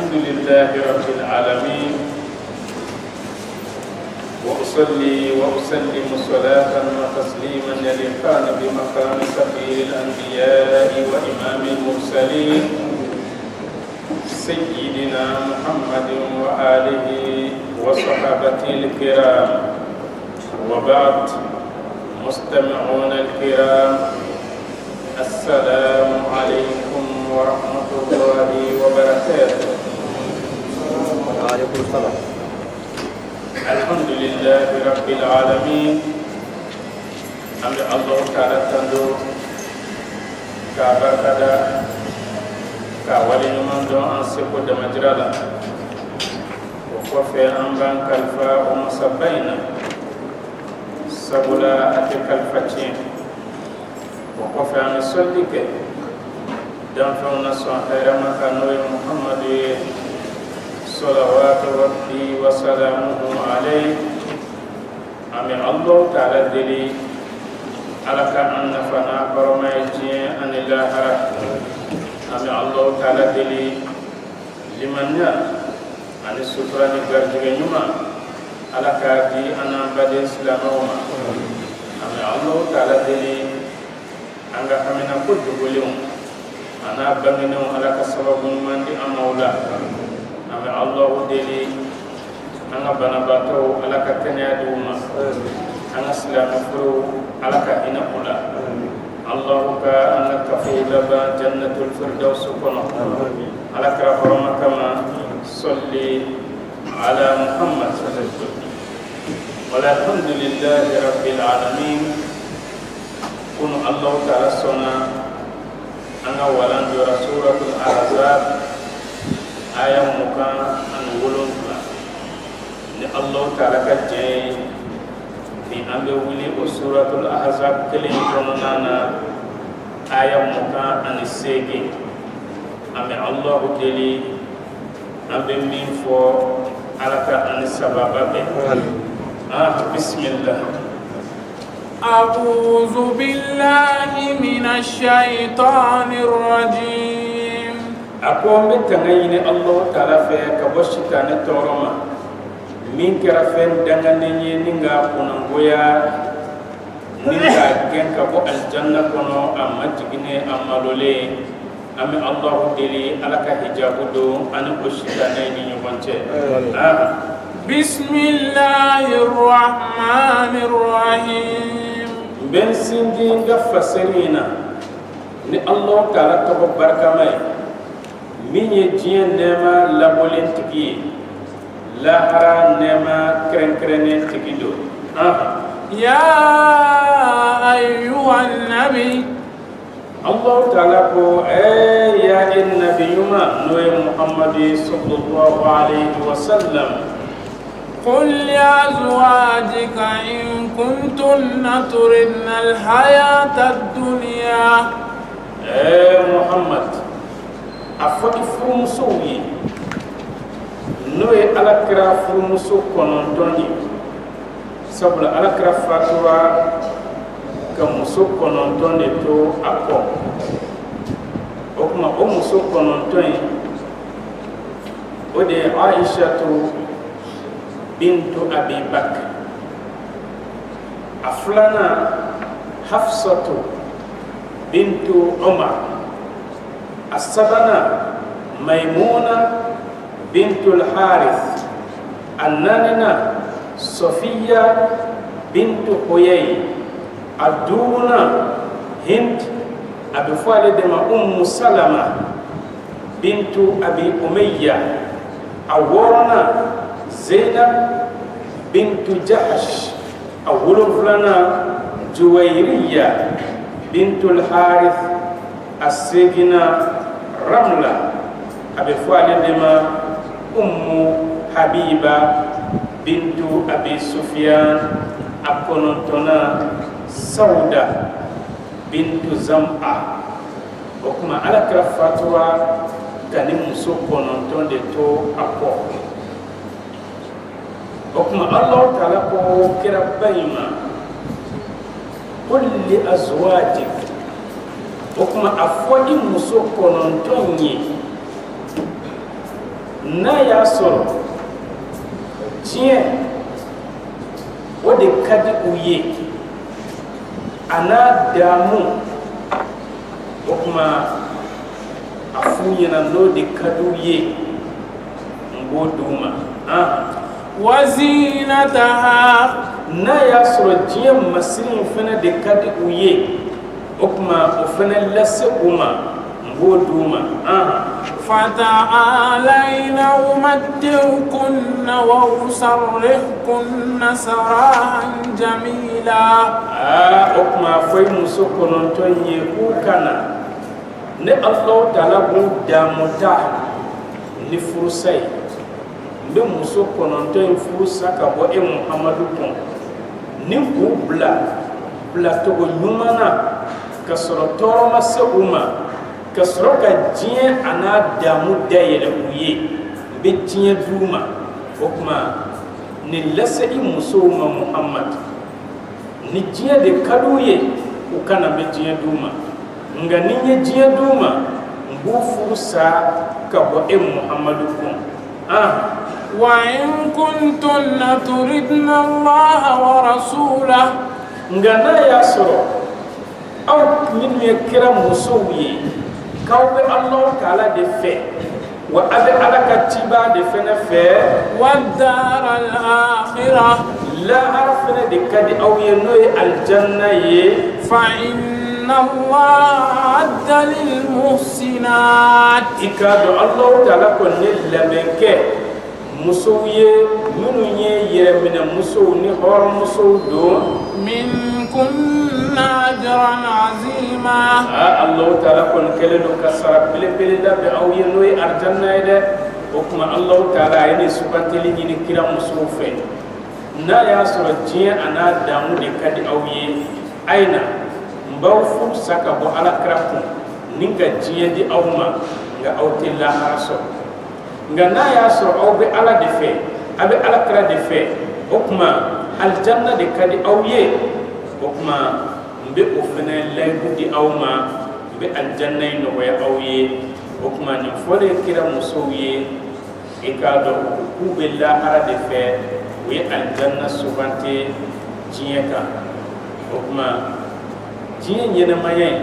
الحمد لله رب العالمين وأصلي وأسلم صلاة وتسليما يليقان بمقام سفير الأنبياء وإمام المرسلين سيدنا محمد وآله وصحابته الكرام وبعد مستمعون الكرام السلام عليكم ورحمة الله وبركاته. وعليكم السلام. الحمد لله رب العالمين. أمر الله تعالى تندو كابكدا كاولي من دون أنسكو دمجرالا وقفي أنبان كالفا ومسبينا سبلا أتكالفتين وقفي أن يصدق دنفعنا صحيح مكانوي محمد صلوات ربي وسلامه عليه. أمي الله تعالى دلي على كأن فنا برمجي أن الله أمي الله تعالى دلي لمن أن السفران برجع يوما على كأدي أنا بدي إسلامهما. أمي الله تعالى دلي أنك كمنا كل دبليون أنا بمنهم على كسبب من دي أمولا. أمي الله دلي أنا بنباتو على كتنيا دوما أنا سلام فرو على كهنا أولا. الله كأنك في لبا جنة الفردوس كنا على كرهما كما صلي على محمد والحمد لله رب العالمين. كن الله تعالى سنا أنا ولن يرى سورة الأحزاب آية مكان أن ولن الله تعالى كجي في أمر ولي سورة الأحزاب كلين كننا آية مكان أن السيجي أمي الله دلي أمي من فو على كأن السبب بسم الله. أعوذ بالله من الشيطان الرجيم. أقوم بتنين الله تعالى في كبشتان التورما من كرفين دعاني نينغا كونغويا نينغا كن كبو الجنة كونو أما تجني أما لولي أمي الله دلي على كهجاب دو أنا بشتان نينغوانتي. بسم الله الرحمن الرحيم. بن سندين غفسرينا ni Allah ta'ala to barkamay min yejien nema labolin tigi la hara nema kren tigido. يا أيها النبي Allah ta'ala ko ya nabi ma no Muhammad sallallahu alaihi wasallam قل لأزواجك إن كنتن تردن الحياة الدنيا. محمد أفضل فرمسوي نوي على كرا فرمسو كونتوني سبلا على كرا فاتوا كمسو كونتوني تو أكو أكما أمسو كونتوني ودي عائشة بنت أبي بكر أفلانا حفصة بنت عمر السبنا ميمونة بنت الحارث الناننا صفية بنت حيي الدونا هند أبي فالد أم سلمة بنت أبي أمية أورنا زينب بنت جحش أول فلنا جويرية بنت الحارث السجنة رملة أبي فالدما أم حبيبة بنت أبي سفيان أكونتنا سودة بنت زمعة وكما على كرفتها كان مسوكونتون دي تو أكو وكما الله تعالى كربيما قل لأزواجك وكما أفواد مسوكونتوني na ya sɔrɔ tiɲɛ o de ka di u ye a n'a damu o tuma a f'u ɲɛna n'o de ka di u ye n b'o d'u ma وزينتها n'a y'a sɔrɔ diɲɛ masiri in fana de ka di u ye o tuma o fana lase u ma n b'o d'u ma فتعالين أمتعكن وأسرحكن سراحا جميلا o tuma fo i muso kɔnɔntɔn ye k'u kana ne Allahu Taala b'u damuta ni furusa ye n bɛ muso kɔnɔntɔn in furusa ka bɔ Muhamadu kun ni k'u bila cogo ɲuman na ka sɔrɔ tɔɔrɔ ma se u ma ka sɔrɔ ka diɲɛ a n'a damu dayɛlɛ u ye n bɛ diɲɛ d'u ma o tuma nin lase i musow ma Muhamadu ni diɲɛ de ka d'u ye u kana n bɛ diɲɛ d'u ma nka ni n ye diɲɛ d'u ma n b'u furusa ka bɔ Muhamadu kun وإن كنتن تردن الله ورسوله nka n'a y'a sɔrɔ aw minnu ye kira musow ye k'aw bɛ Allahu Taala de fɛ wa a bɛ Ala ka ciba de fana fɛ والدار الآخرة lahara fana de ka di aw ye n'o ye aljanna ye فإن الله أعد للمحسنات i k'a dɔn Allahu Taala kɔni ye labɛnkɛ musow ye minnu ye yɛrɛminɛ musow ni hɔrɔn musow don منكن أجرا عظيما Allahu Taala kɔni kɛlen don ka sara belebele labɛn aw ye n'o ye aljanna ye dɛ o tuma Allahu Taala a ye nin sugantili ɲini kira musow fɛ n'a y'a sɔrɔ diɲɛ a n'a damu de ka di aw ye a ye na n b'aw furusa ka bɔ Alakira kun ni ka diɲɛ di aw ma nka aw tɛ lahara sɔrɔ nka n'a y'a sɔrɔ aw bɛ Ala de fɛ a bɛ Alakira de fɛ o tuma aljanna de ka di aw ye o tuma n bɛ o fana layidu di aw ma n bɛ aljanna in nɔgɔya aw ye o tuma nin fɔlen kira musow ye i k'a dɔn k'u bɛ lahara de fɛ u ye aljanna sugante diɲɛ kan o tuma diɲɛ ɲɛnamaya in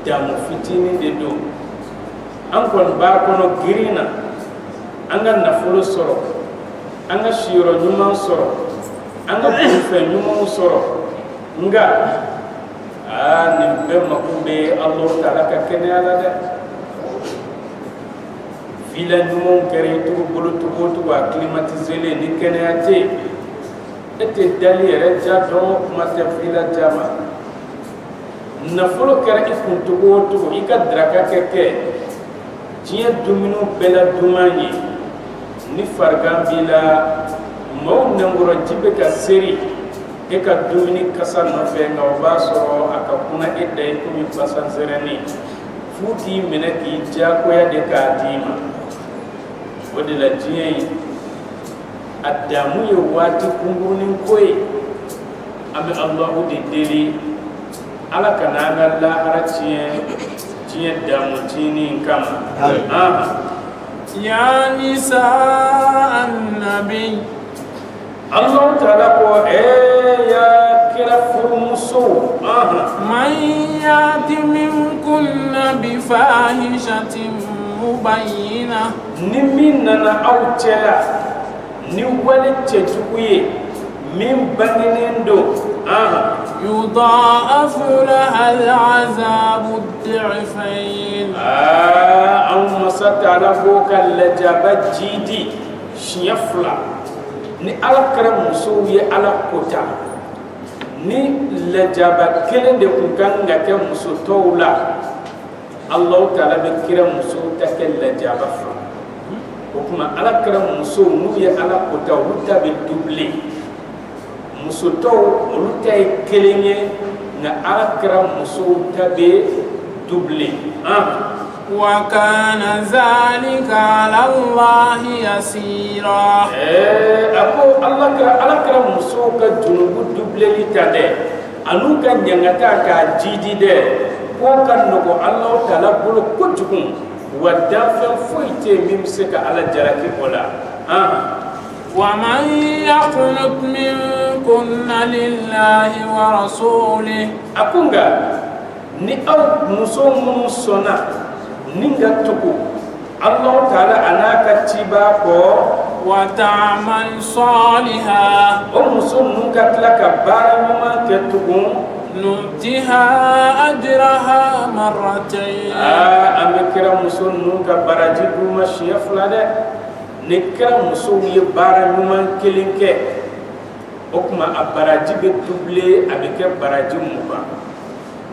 damu fitinin de don an kɔni b'a kɔnɔ girin na an ka nafolo sɔrɔ an ka siyɔrɔ ɲuman sɔrɔ an ka kunfɛn ɲumanw sɔrɔ nka nin bɛɛ mako bɛ Allahu Taala ka kɛnɛya la dɛ villa ɲumanw kɛra i bolo cogo o cogo a climatiselen ni kɛnɛya tɛ yen e tɛ dali yɛrɛ ja dɔn kuma tɛ villa ja ma nafolo kɛra i kun cogo o cogo i ka daraka kɛ diɲɛ dumuniw bɛɛ la duman ye ni farigan b'i la maaw nɛnkɔrɔ ji bɛ ka seri e ka dumuni kasa nɔfɛ nka o b'a sɔrɔ a ka kunna e da ye komi basanzɛrɛni f'u k'i minɛ k'i diyagoya de k'a d'i ma o de la diɲɛ in a damu ye waati kunkurunin ko ye an bɛ Alahu de deli Ala kana an ka lahara tiɲɛ diɲɛ damu tiinin kama يا نساء النبي Allahu Taala ko ya kira furumuso من يأت منكن بفاحشة مبينة ni min nana aw cɛla ni wale cɛjugu ye min bangenen don يضاعف لها العذاب الضعفين an masa Taala ko ka lajaba jidi siɲɛ fila ni Ala kɛra musow ye Ala kota ni lajaba kelen de kun kan ka kɛ muso tɔw la Allahu Taala bɛ kira musow ta kɛ lajaba fila o kuma Ala kɛra musow n'u ye Ala kota olu ta bɛ double muso tɔw olu ta ye kelen ye nka Ala kɛra musow ta bɛ double وكان ذلك على الله يسيرا ako Ala kɛra musow ka junubu doubleli ta dɛ an'u ka ɲangata k'a jidi dɛ k'o ka nɔgɔ Allahu Taala bolo kojugu ودافع فويتي ممسك على جلك ولا ومن يقنط منكن لله ورسوله أكونغا ni aw muso mun sona ninga tuku Allah Ta'ala anaka tiba ko wa ta'mal saliha o muso mun ka tila ka baara ɲuman kɛ tugun nutiha ajraha marratayn an bɛ kɛra muso nun ka baraji d'u ma siɲɛ 2 dɛ ni kɛra muso ye baara ɲuman 1 kɛ o kuma a baraji bɛ doublé a bɛ kɛ baraji 20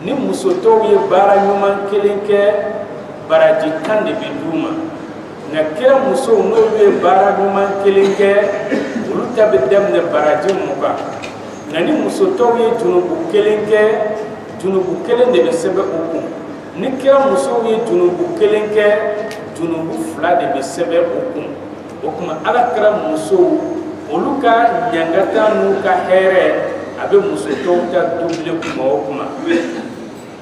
ni muso tɔw ye baara ɲuman 1 kɛ baraji 10 de bɛ d'u ma nka kɛra muso n'olu ye baara ɲuman 1 kɛ olu ta bɛ daminɛ baraji 20 nka ni muso tɔw ye junubu 1 kɛ junubu 1 de bɛ sɛbɛn o kun ni kɛra muso ye junubu 1 kɛ junubu 2 de bɛ sɛbɛn o kun o kuma ala kɛra musow olu ka ɲangata n'u ka hɛrɛ a bɛ muso tɔw ta doublé kuma o kuma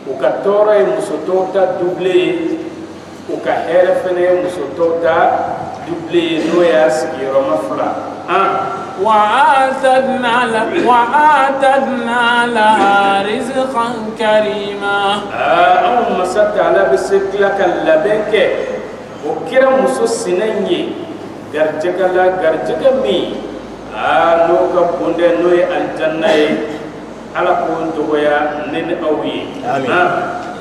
u ka tɔɔrɔ ye muso tɔw ta doublé ye u ka hɛrɛ fɛnɛ ye muso tɔw ta doublé ye n'o y'a sigiyɔrɔma 2 وآتدنا لها رزقا كريما أو مسات على بسكلك اللبنك وكرا مسو سنيني غرجك لا غرجك مي نوكا بوندي نوي الجنة على كونتو يا نين أوي آمين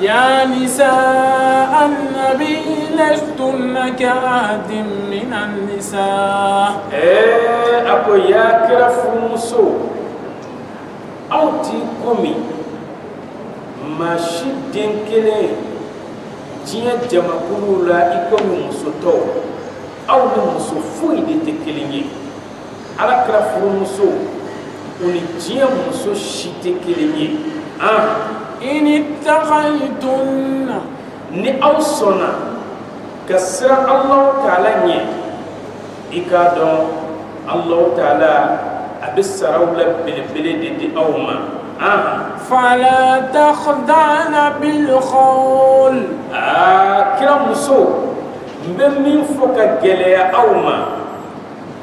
يا نساء النبي لستن كأحد من النساء أكو يا كرفومسو أو تيكومي ماشي دينكلي جيا جماكولو لا إكومي مسوتو أو نمسوفوي دي تكليني على كرفومسو وني جيا مسو شي تكليني إن اتقيتن ni aw sɔnna ka siran Allah Ta'ala ɲɛ i k'a dɔn Allah Ta'ala a bɛ saraw la belebele de di aw ma فلا تخضعن بالقول kira muso n bɛ min fɔ ka gɛlɛya aw ma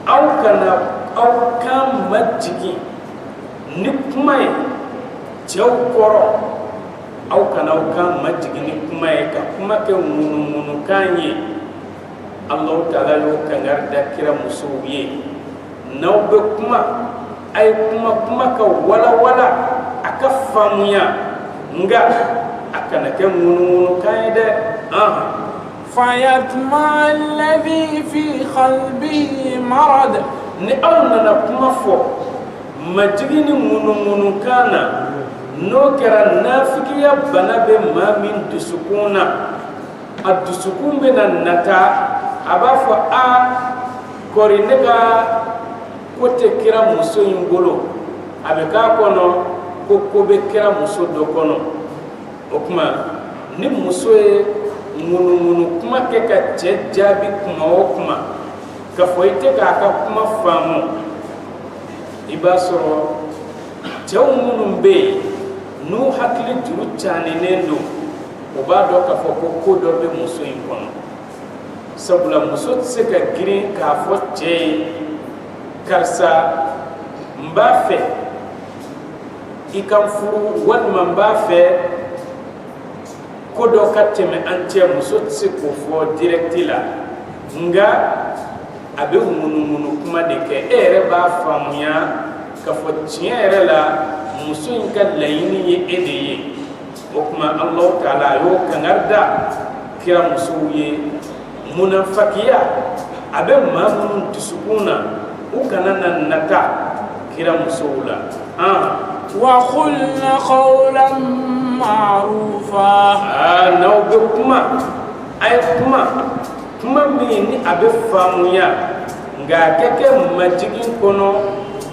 aw kana aw kan majigin ni kuma ye cɛw kɔrɔ aw kana aw kan majigin ni kuma ye ka kuma kɛ ŋunuŋunukan ye Allah Ta'ala y'o kangari da kira musow ye n'aw bɛ kuma a ye kuma ka walawala a ka faamuya nga a kana kɛ ŋunuŋunukan ye dɛ فيطمع الذي في قلبه مرض ni aw nana kuma fɔ majigin ni ŋunuŋunukan na n'o kɛra nafigiya bana bɛ maa min dusukun na a dusukun bɛ na nata a b'a fɔ kɔri ne ka ko tɛ kɛra muso in bolo a bɛ k'a kɔnɔ ko bɛ kɛra muso dɔ kɔnɔ o kuma ni muso ye ŋunuŋunu kuma kɛ ka cɛ jaabi kuma o kuma ka fɔ i tɛ k'a ka kuma faamu i b'a sɔrɔ cɛw minnu bɛ yen n'u hakili juru caaninen don u b'a dɔn k'a fɔ ko dɔ bɛ muso in kɔnɔ sabula muso tɛ se ka girin k'a fɔ cɛ ye karisa n b'a fɛ i ka n furu walima n b'a fɛ ko dɔ ka tɛmɛ an cɛ muso tɛ se k'o fɔ direct la nga a bɛ ŋunuŋunu kuma de kɛ e yɛrɛ b'a faamuya k'a fɔ tiɲɛ yɛrɛ la muso in ka laɲini ye e de ye o kuma Allah Ta'ala a y'o kangari da kira musow ye munafakiya a bɛ maa minnu dusukun na u kana na nata kira musow la وقلن قولا معروفا n'aw bɛ kuma a ye kuma min ni a bɛ faamuya nka a kɛ kɛ majigin kɔnɔ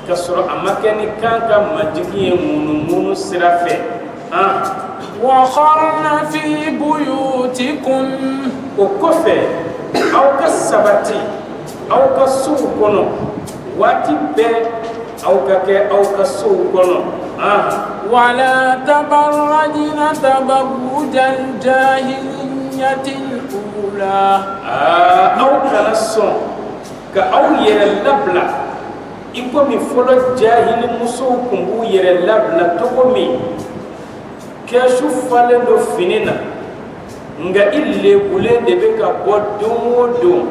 ka sɔrɔ a ma kɛ ni kan ka majigin ye ŋunuŋunu sira fɛ وقرن في بيوتكن o kɔfɛ aw ka sabati aw ka sow kɔnɔ waati bɛɛ aw ka kɛ aw ka sow kɔnɔ ولا تبرجن تبرج الجاهلية الجاهلية الأولى أو كنسون كأو يرلبلا إكومي فلو جاهل مسو كمبو يرلبلا تقومي كشوف فلندو فينينا nga ille bule de be ka bodum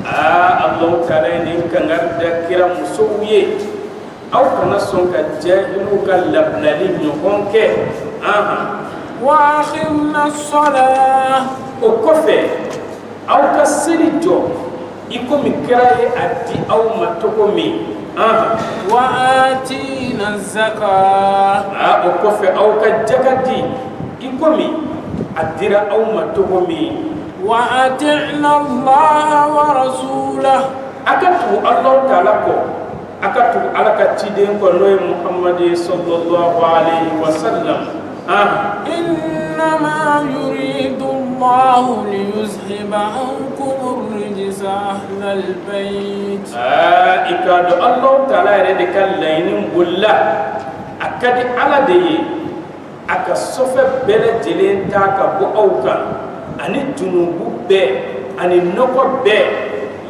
Allah ta'ala ni kangar da kira musuwiye aw kana son ka jahilu ka lablali nyokonke wa akhimna as-salah o kofe aw ka sirijo iko mikiraye adi aw matokomi wa atina az-zakah o kofe aw ka jagadi iko mi adira aw matokomi wa ati'na Allah wa rasulahu akatu Allah ta'ala ko akatu alaka tiden ko noy Muhammad sallallahu alaihi wasallam innama yuridu Allah liyuzhiba ankum ar-rijsa ahlal bayt ikadu Allah ta'ala rede kallainin bulla akadi ala de aka sofe bele jele ta ka bo auka ani junubu be ani noko be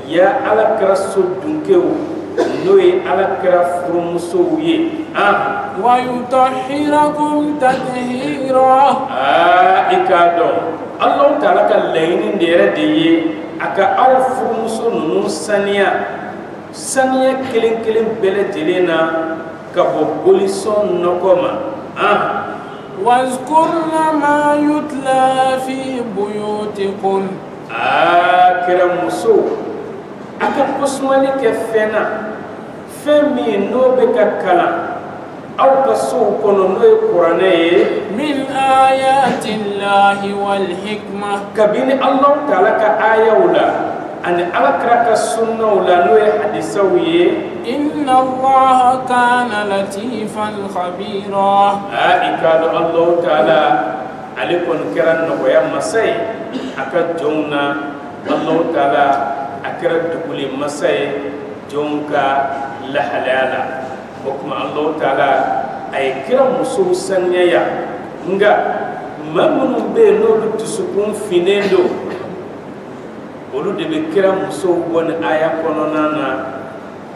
ya ala kira so dunkewo noye ala kira furumusow ye wa yutahhirakum tathira ikado Allah ta'ala ka layini ndere de ye aka aw furumuso nunu saniya kelen kelen bele jelena ka bo bolison nokoma واذكرن ما يتلى في بيوتكم kira muso aka kosmali ke fena femi no be ka kala aw ka so kono no qur'ane min ayati llahi wal hikma kabini Allah ta'ala ka ayawla an alakra ka sunna wala no hadisawiye inna allaha kana latifan khabira ikado Allah ta'ala alikon kiran no ya masai aka jonna Allah ta'ala akira dukuli masai jonka la halala hukuma Allah ta'ala ay kira musu sanyaya nga mamunu be no tusukun finendo olu de be kira muso bon aya kononana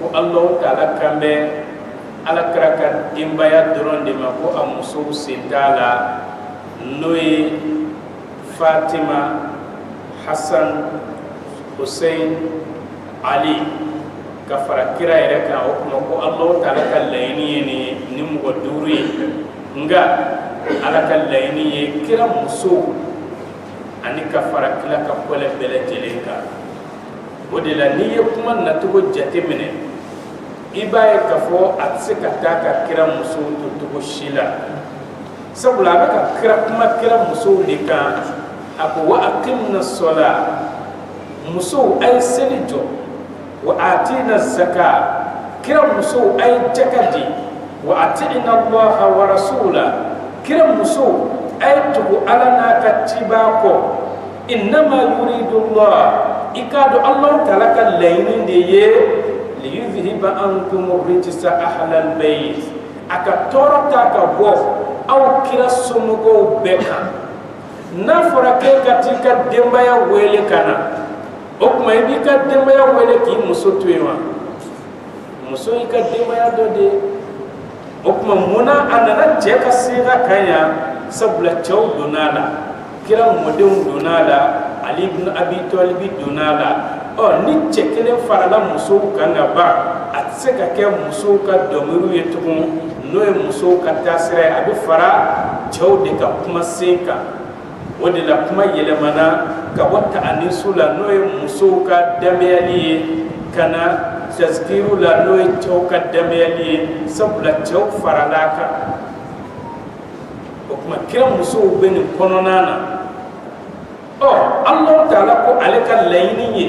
ko Allah ta'ala kambe ala kraka dimbaya doron de ma ko am muso sindala noy Fatima Hassan Hussein Ali kafara kira ere ka o ko Allah ta'ala kallayni ni mu goduri nga ala kallayni kira muso ani kafara kila ka kole bele jelenka odela ni kuma na to jate mene ibaye kafo atsika taka kira muso to shila sabula baka kira kuma kira muso lika ako wa aqimna as-sala muso ay selijo wa atina az-zaka kira muso ay jakadi wa atina Allah wa rasula kira muso aytuhu alana katibako innama yuridu Allah ikadu Allah ta'ala ka layni de liyuzhiba ankum ar-rijsa ahlal bayt aka torata ka bo aw kira sumugo beka na forake katika dembaya wele kana okuma ibika dembaya wele ki muso tuwa muso ika dembaya dode okuma muna anana jeka singa kanya sabula chaw donala kira modem donala Ali ibn Abi Talib donala ni chekele farala muso kanga ba atseka ke muso ka domiru yetukun no e muso ka tasira abi fara chaw de ka kuma sinka wodi la kuma yelemana ka wata anisula no e muso ka dameli kana tazkiru la no e chaw ka dameli sabula chaw faralaka kuma kira muso beni kononana Allah ta'ala ko alika layni ye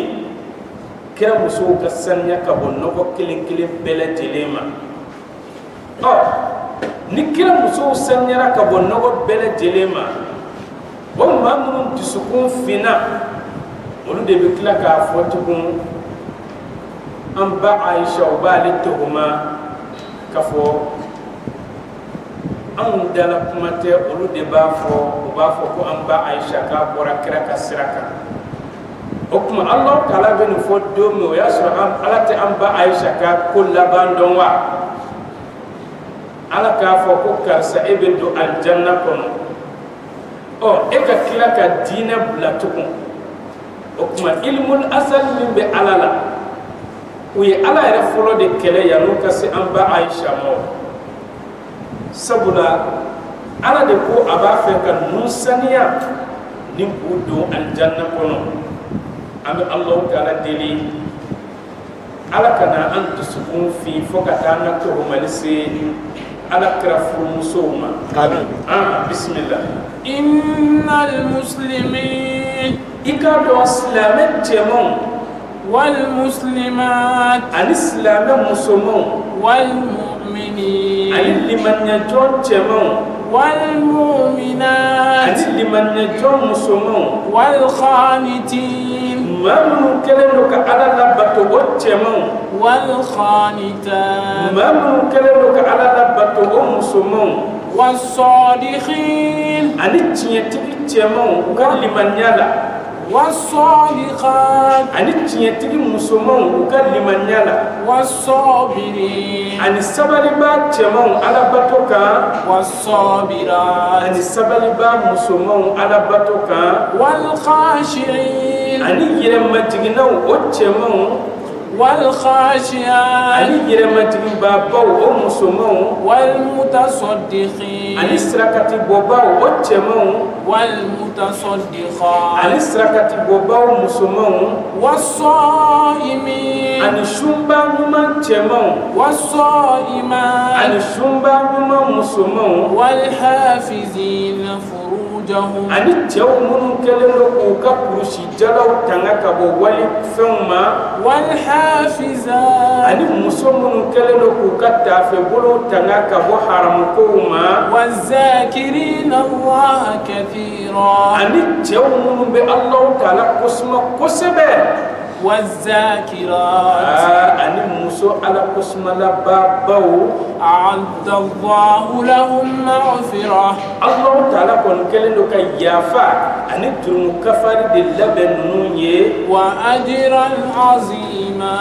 kira muso ka sanya ka bonno ko kilin bele jelema ni kira muso sanya ka bonno ko bele jelema bon mamun tisukun fina olu de be kila ka fotukun amba Aisha ubali tuhuma kafo an dala kuma tɛ olu de b'a fɔ u b'a fɔ ko an ba Aisha k'a bɔra kira ka sira kan o kuma Allah Taala bɛ nin fɔ don min o y'a sɔrɔ Ala tɛ an ba Aisha ka ko laban dɔn wa Ala k'a fɔ ko karisa e bɛ don aljanna kɔnɔ e ka tila ka diinɛ bila tugun o kuma ilmul asal min bɛ Ala la u ye Ala yɛrɛ fɔlɔ de kɛlɛ yan'u ka se an ba Aisha ma sabula Ala de ko a b'a fɛ ka ninnu saniya ni k'u don aljanna kɔnɔ an bɛ Alahu Taala deli Ala kana an dusukun fi fo ka taa an ka tɔgɔmali se Ala kira furumusow ma amin bismillah innal muslimin i k'a dɔn silamɛ cɛmanw wal muslimat ani silamɛ musomanw wal mu'minin ani limaniɲɛjɔn cɛmanw wal mu'minat ani limaniɲɛjɔn musomanw wal khanitin maa minnu kɛlen don ka Ala labato o cɛmanw wal khanitat maa minnu kɛlen don ka Ala labato o musomanw was sadiqin ani tiɲɛtigi cɛmanw u ka limaniya la was sadiqat ani tiɲɛtigi musomanw u ka limaniya la was sabirin ani sabaliba cɛmanw Alabato kan was sabirat ani sabaliba musomanw Alabato kan wal khashi'in ani yɛrɛmajiginaw o cɛmanw wal khashiyat ani yɛrɛmajigibabaw o musomanw wal mutasaddiqin ani sirakati bɔbaw o cɛmanw wal mutasaddiqat ani sirakati bɔbaw musomanw was sa'imin ani sunba ɲuman cɛmanw was sa'imat ani sunba ɲuman musomanw wal hafizin furujahum ani cɛw minnu kɛlen don k'u ka kurusi jalaw tanga ka bɔ wali fɛnw ma wal hafizat ani muso minnu kɛlen don k'u ka taafe bolo tanga ka bɔ haramukow ma waz zakirin Allah kathira ani cɛw minnu bɛ Alahu Taala kosuma kosɛbɛ waz zakirat ani muso Ala kosumalababaw a'adda Allahu lahum maghfirah Alahu Taala kɔni kɛlen don ka yafa ani jurumu kafari de labɛn ninnu ye wa ajran azima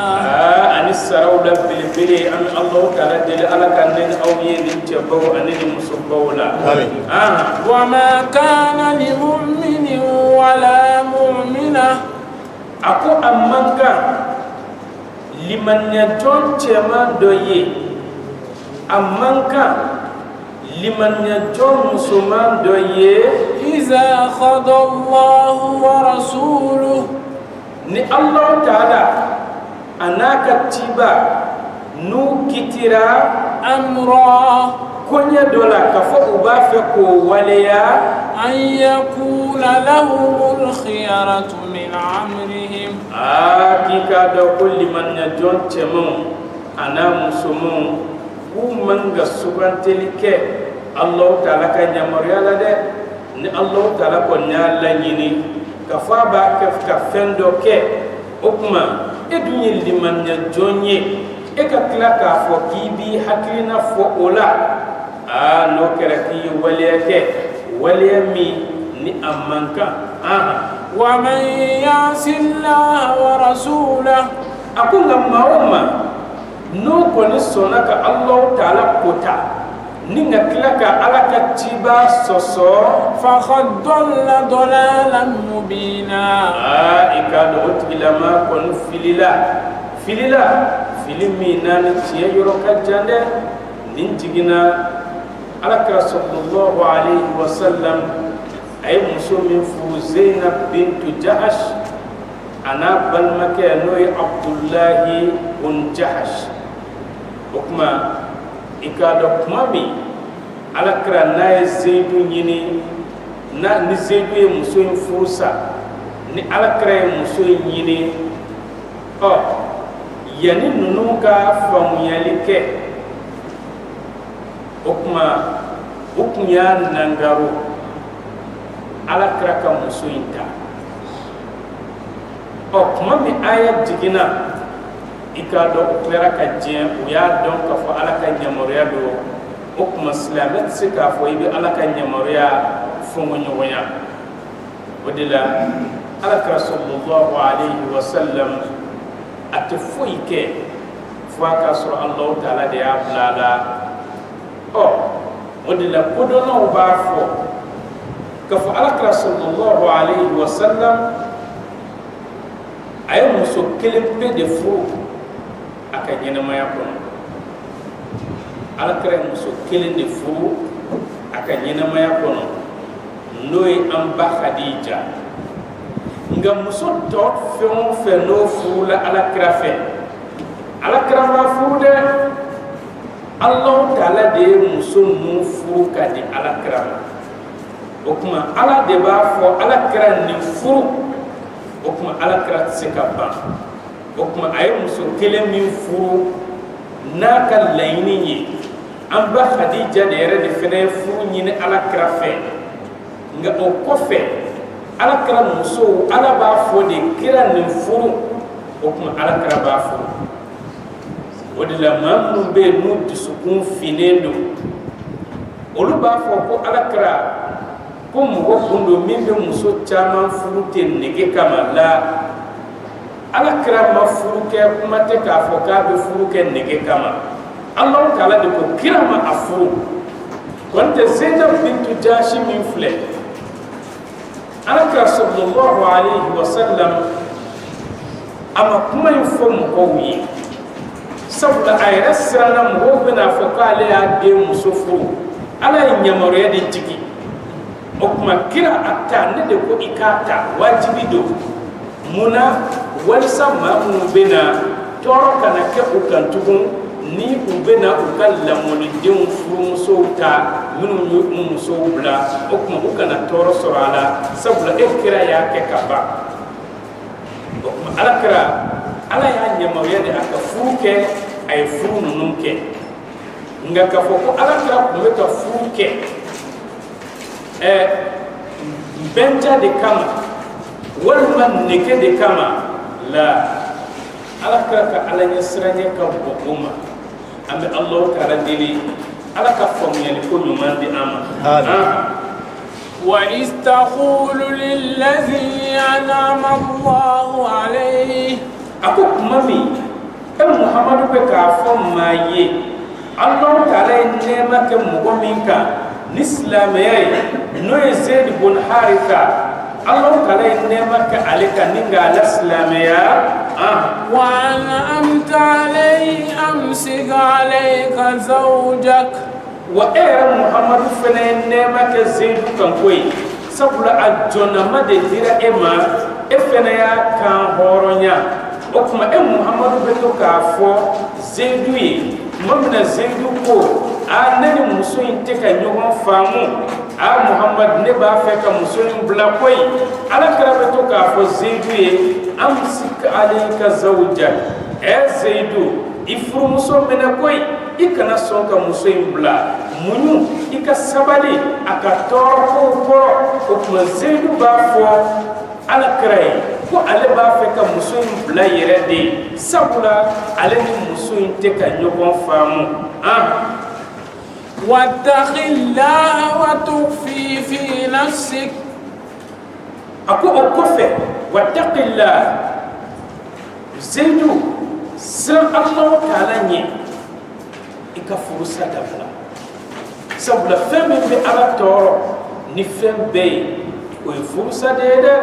ani saraw la belebele an bɛ Alahu Taala deli Ala ka ne ni aw ye nin cɛbaw ani nin musobaw la wa ma kana li mu'minin wala mu'minah a ko a man kan limaniɲɛjɔn cɛman dɔ ye a man kan limaniɲɛjɔn musoman dɔ ye iza khada Allahu wa rasuluhu ni Alahu Taala a n'a ka ciba n'u kitira amra koɲɛ dɔ la k'a fɔ u b'a fɛ k'o waleya an yakuna lahumul khiyaratu min amrihim k'i k'a dɔn ko limaniɲɛjɔn cɛmanw a n'a musomanw k'u man ka suganteli kɛ Alahu Taala ka yamaruya la dɛ ni Alahu Taala kɔni y'a laɲini k'a fɔ a b'a kɛ ka fɛn dɔ kɛ o tuma e dun ye limaniɲɛjɔn ye e ka tila k'a fɔ k'i b'i hakilina fɔ o la n'o kɛra k'i ye waleya kɛ waleya min ni a man kan wa man ya'si Allaha wa rasulahu a ko nka maa o maa n'o kɔni sɔnna ka Alahu Taala kota ni ka tila ka Ala ka ciba sɔsɔ faqad dalla dalalan mubina i k'a dɔn o tigilama kɔni filila fili min n'a ni tiɲɛ yɔrɔ ka jan dɛ nin jiginna Alakira sallallahu alayhi wa sallam a ye muso min furu Zainab bintu Jahash a n'a balimakɛ n'o ye Abdullahi bun Jahash o kuma i k'a dɔn kuma min Alakira n'a ye Zayidu ɲini ni Zayidu ye muso in furu sa ni Alakira ye muso in ɲini yanni ninnu ka faamuyali kɛ o kuma o kun y'a nangaro Alakira ka muso in ta kuma min aya jiginna i k'a dɔn o tilara ka diɲɛ o y'a dɔn k'a fɔ Ala ka yamaruya don o kuma silamɛ tɛ se k'a fɔ i bɛ ala ka yamaruya fɔngɔ ɲɔgɔnya o de la alakira sallallahu alayhi wa sallam a tɛ foyi kɛ fo a k'a sɔrɔ alahu taala de y'a bila a la o de la kodɔnnaw b'a fɔ k'a fɔ alakira sallallahu alayhi wa sallam a ye muso kelen pe de furu a ka ɲɛnamaya kɔnɔ alakira ye muso kelen de furu a ka ɲɛnamaya kɔnɔ n'o ye an ba Khadija nga muso tɔ fɛn o fɛn n'o furula alakira fɛ alakira ma furu dɛ Allahu taala de ye muso ninnu furu ka di alakira ma o kuma ala de b'a fɔ alakira nin furu o kuma alakira tɛ se ka ban o kuma a ye muso kelen min furu n'a ka laɲini ye an ba Khadija de yɛrɛ de fana ye furu ɲini alakira fɛ nga o kɔfɛ alakira muso ala b'a fɔ de kira nin furu o kuma alakira b'a furu o de la maa minnu bɛ yen n'u dusukun finnen don olu b'a fɔ ko alakira ko mɔgɔ kun don min bɛ muso caman furu ten nege kama la alakira ma furu kɛ kuma tɛ k'a fɔ k'a bɛ furu kɛ nege kama Allahu taala de ko kira ma a furu kɔni tɛ Zainab bintu Jashi min filɛ alakira sallallahu alayhi wa sallam a ma kuma in fɔ mɔgɔw ye sabula a yɛrɛ siranna mɔgɔw bɛna fɔ k'ale y'a den muso furu ala ye yamaruya de jigi o kuma kira a ta ne de ko i k'a ta wajibi don munna walisa maa minnu bɛna tɔɔrɔ kana kɛ u kan tugun ni u bɛna u ka lamɔnidenw furumusow ta minnu ye u musow bila o kuma u kana tɔɔrɔ sɔrɔ a la sabula e kira y'a kɛ ka ban o kuma alakira ala y'a yamaruya de a ka furu kɛ a ye furu ninnu kɛ nka k'a fɔ ko alakira tun bɛ ka furu kɛ bɛnja de kama walima nege de kama la alakira ka ala ɲɛsiranya ka bon o ma an bɛ Alahu taala deli ala ka faamuyali ko ɲuman di an ma. وإذ تقول للذي أنعم الله عليه ako kuma min Muhammadu bɛ k'a fɔ maa ye Alahu taala ye nɛɛma kɛ mɔgɔ min kan ni silamɛya ye n'o ye Zaid bun Haritha Allahu taala ye nɛɛma kɛ ale kan ni nka ala silamɛya وأنعمت عليه أمسك عليك زوجك wa e yɛrɛ Muhammadu fana ye nɛɛma kɛ Zaidu kan koyi sabula a jɔnnama de dira e ma e fana y'a kan hɔrɔnya o kuma e Muhammadu bɛ to k'a fɔ Zaidu ye tuma min na Zaidu ko ne ni muso in tɛ ka ɲɔgɔn faamu Muhammad ne b'a fɛ ka muso in bila koyi alakira bɛ to k'a fɔ Zaidu ye amsik alayka zawjak Zaidu i furumuso minɛ koyi i kana sɔn ka muso in bila muɲu i ka sabali a ka tɔɔrɔ kow kɔrɔ o tuma Zaidu b'a fɔ alakira ye ko ale b'a fɛ ka muso in bila yɛrɛ de sabula ale ni muso in tɛ ka ɲɔgɔn faamu واتق الله وتخفي في نفسك ako o kɔfɛ wattaqillah Zaidu siran Allahu taala ɲɛ i ka furusa dabila sabula fɛn min bɛ ala tɔɔrɔ ni fɛn bɛɛ ye o ye furusa de ye dɛ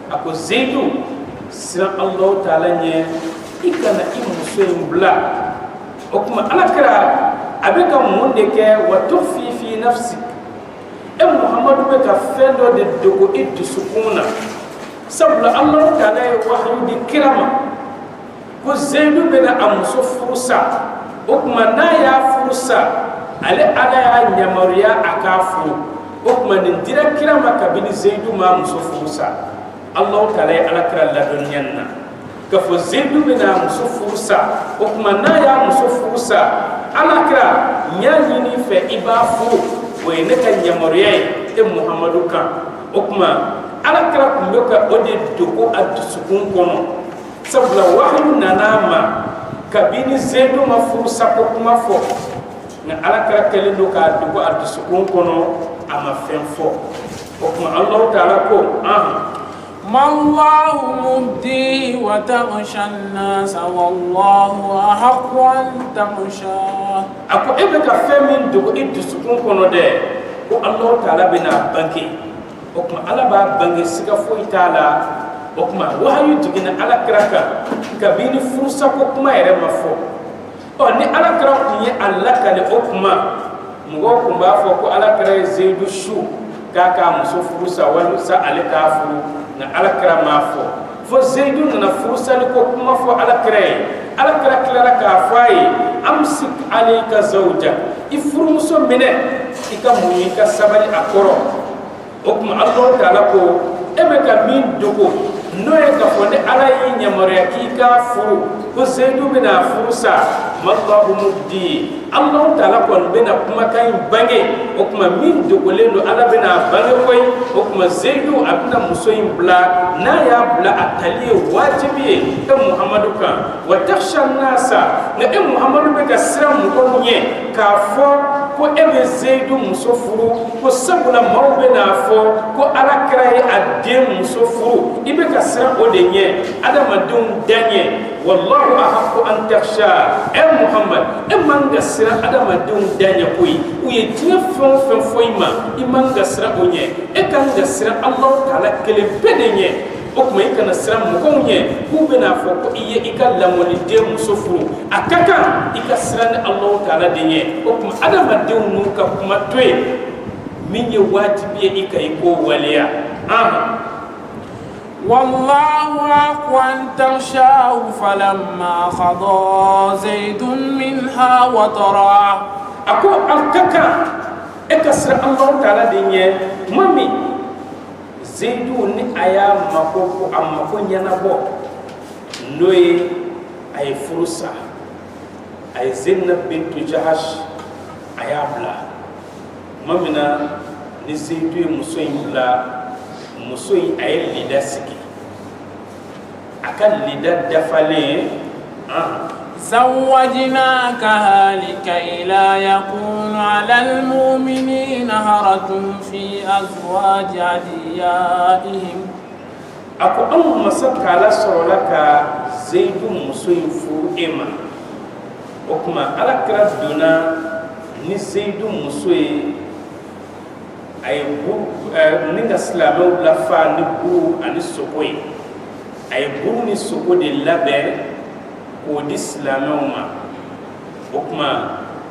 a ko Zaidu siran Allahu taala ɲɛ i kana i muso in bila o kuma alakira a bɛ ka mun de kɛ wa tukhfi fi nafsik Muhammadu bɛ ka fɛn dɔ de dogo i dusukun na sabula Allahu taala ye wahyu di kira ma ko Zaidu bɛna a muso furusa o kuma n'a y'a furusa ale ala y'a yamaruya a k'a furu o kuma nin dira kira ma kabini Zaidu ma muso furusa Allahu taala ye alakira ladɔnniya na k'a fɔ Zaidu bɛna a muso furusa o kuma n'a y'a muso furusa alakira n y'a ɲini fɛ i b'a furu o ye ne ka yamaruya ye Muhammadu kan o kuma alakira tun bɛ ka o de dogo a dusukun kɔnɔ sabula wahyu nana ma kabini Zaidu ma furusa ko kuma fɔ na ala kira kelen do ka dugu a dusukun kɔnɔ a ma fɛn fɔ o kuma Allahu taala ko ما الله مبديه وتغشى الناس والله أحق أن تغشاه. ako e bɛ ka fɛn min dogo i dusukun kɔnɔ dɛ ko Allahu taala bɛna bange o kuma ala b'a bange siga foyi t'a la o kuma wahayu jiginna ala kira kan kabini furusa ko kuma yɛrɛ ma fɔ ni ala kira kun ye a lakale o kuma mɔgɔw kun b'a fɔ ko ala kira ye Zayidu su k'a k'a muso furusa walisa ale k'a furu na ala kira m'a fɔ fo Zayidu nana furusali ko kuma fɔ ala kira ye ala kira tilara k'a fɔ a ye amsik alayka zawjak i furumuso minɛ i ka muɲu i ka sabali a kɔrɔ o kuma Allahu taala ko e bɛ ka min dogo n'o ye k'a fɔ ni ala y'i yamaruya k'i ka furu ko Zayidu bɛna furusa mallahu mubdi Allahu taala kɔni bɛna kumakan in bange o kuma min dogolen don ala bɛna bange koyi o kuma Zayidu a bɛna muso in bila n'a y'a bila a tali ye wajibi ye e Muhamadu kan wa takhsha nasa nka e Muhamadu bɛ ka siran mɔgɔw ɲɛ k'a fɔ ko e bɛ Zayidu muso furu ko sabula maaw bɛna fɔ ko ala kira ye a den muso furu i bɛ ka siran o de ɲɛ adamadenw da ɲɛ wallahu ahaqqu an takhsha e Muhammad e man ka siran adamadenw da ɲɛ koyi u ye diɲɛ fɛn o fɛn fɔ i ma i man ka siran o ɲɛ e kan ka siran Allahu taala kelen bɛɛ de ɲɛ o kuma i kana siran mɔgɔw ɲɛ k'u bɛna fɔ ko i ye i ka lamɔniden muso furu a ka kan i ka siran ni Allahu taala de ɲɛ o kuma adamadenw n'u ka kuma to yen min ye wajibi ye i ka i k'o waleya والله أحق أن تغشاه فلما قضى زيد منها وطرا ako alkaka e ka siran Allahu taala de ɲɛ tuma min Zayidu ni a y'a mako ɲɛnabɔ n'o ye a ye furusa a ye Zainab bintu Jahash a y'a bila tuma min na ni Zayidu ye muso in bila muso in a ye lida sigi a ka lida dafalen زوجناكها لكي لا يكون على المؤمنين هرج في أزواج أدعيائهم. ako an masa kala sɔrɔla ka Zayidu muso in furu e ma o kuma ala kira donna ni Zayidu muso ye a ye ni ka silamɛw lafa ni buru ani sogo ye a ye buru ni sogo de labɛn k'o di silamɛw ma o kuma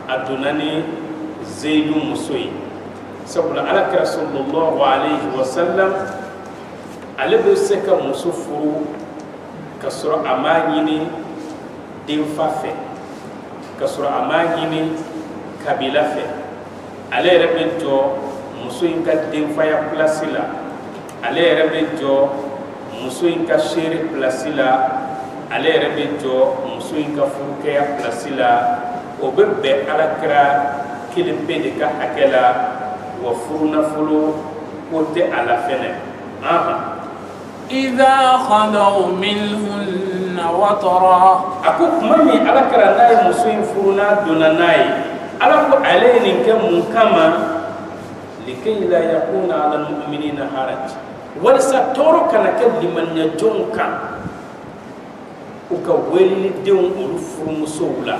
a donna ni Zayidu muso ye sabula ala kira sallallahu alayhi wa sallam ale bɛ se ka muso furu ka sɔrɔ a m'a ɲini denfa fɛ ka sɔrɔ a m'a ɲini kabila fɛ ale yɛrɛ bɛ jɔ muso in ka denfaya pilasi la ale yɛrɛ bɛ jɔ muso in ka seere pilasi la ale yɛrɛ bɛ jɔ muso in ka furukɛya pilasi la o bɛ bɛn alakira kelen pe de ka hakɛ la wa furu nafolo ko tɛ a la fɛnɛ إذا خلوا منهن وطرا ako kuma min alakira n'a ye muso in furu n'a donna n'a ye ala ko ale ye nin kɛ mun kama likay la yakuna ala almu'minina haraj walisa tɔɔrɔ kana kɛ limaniya jɔnw kan u ka welelidenw olu furumusow la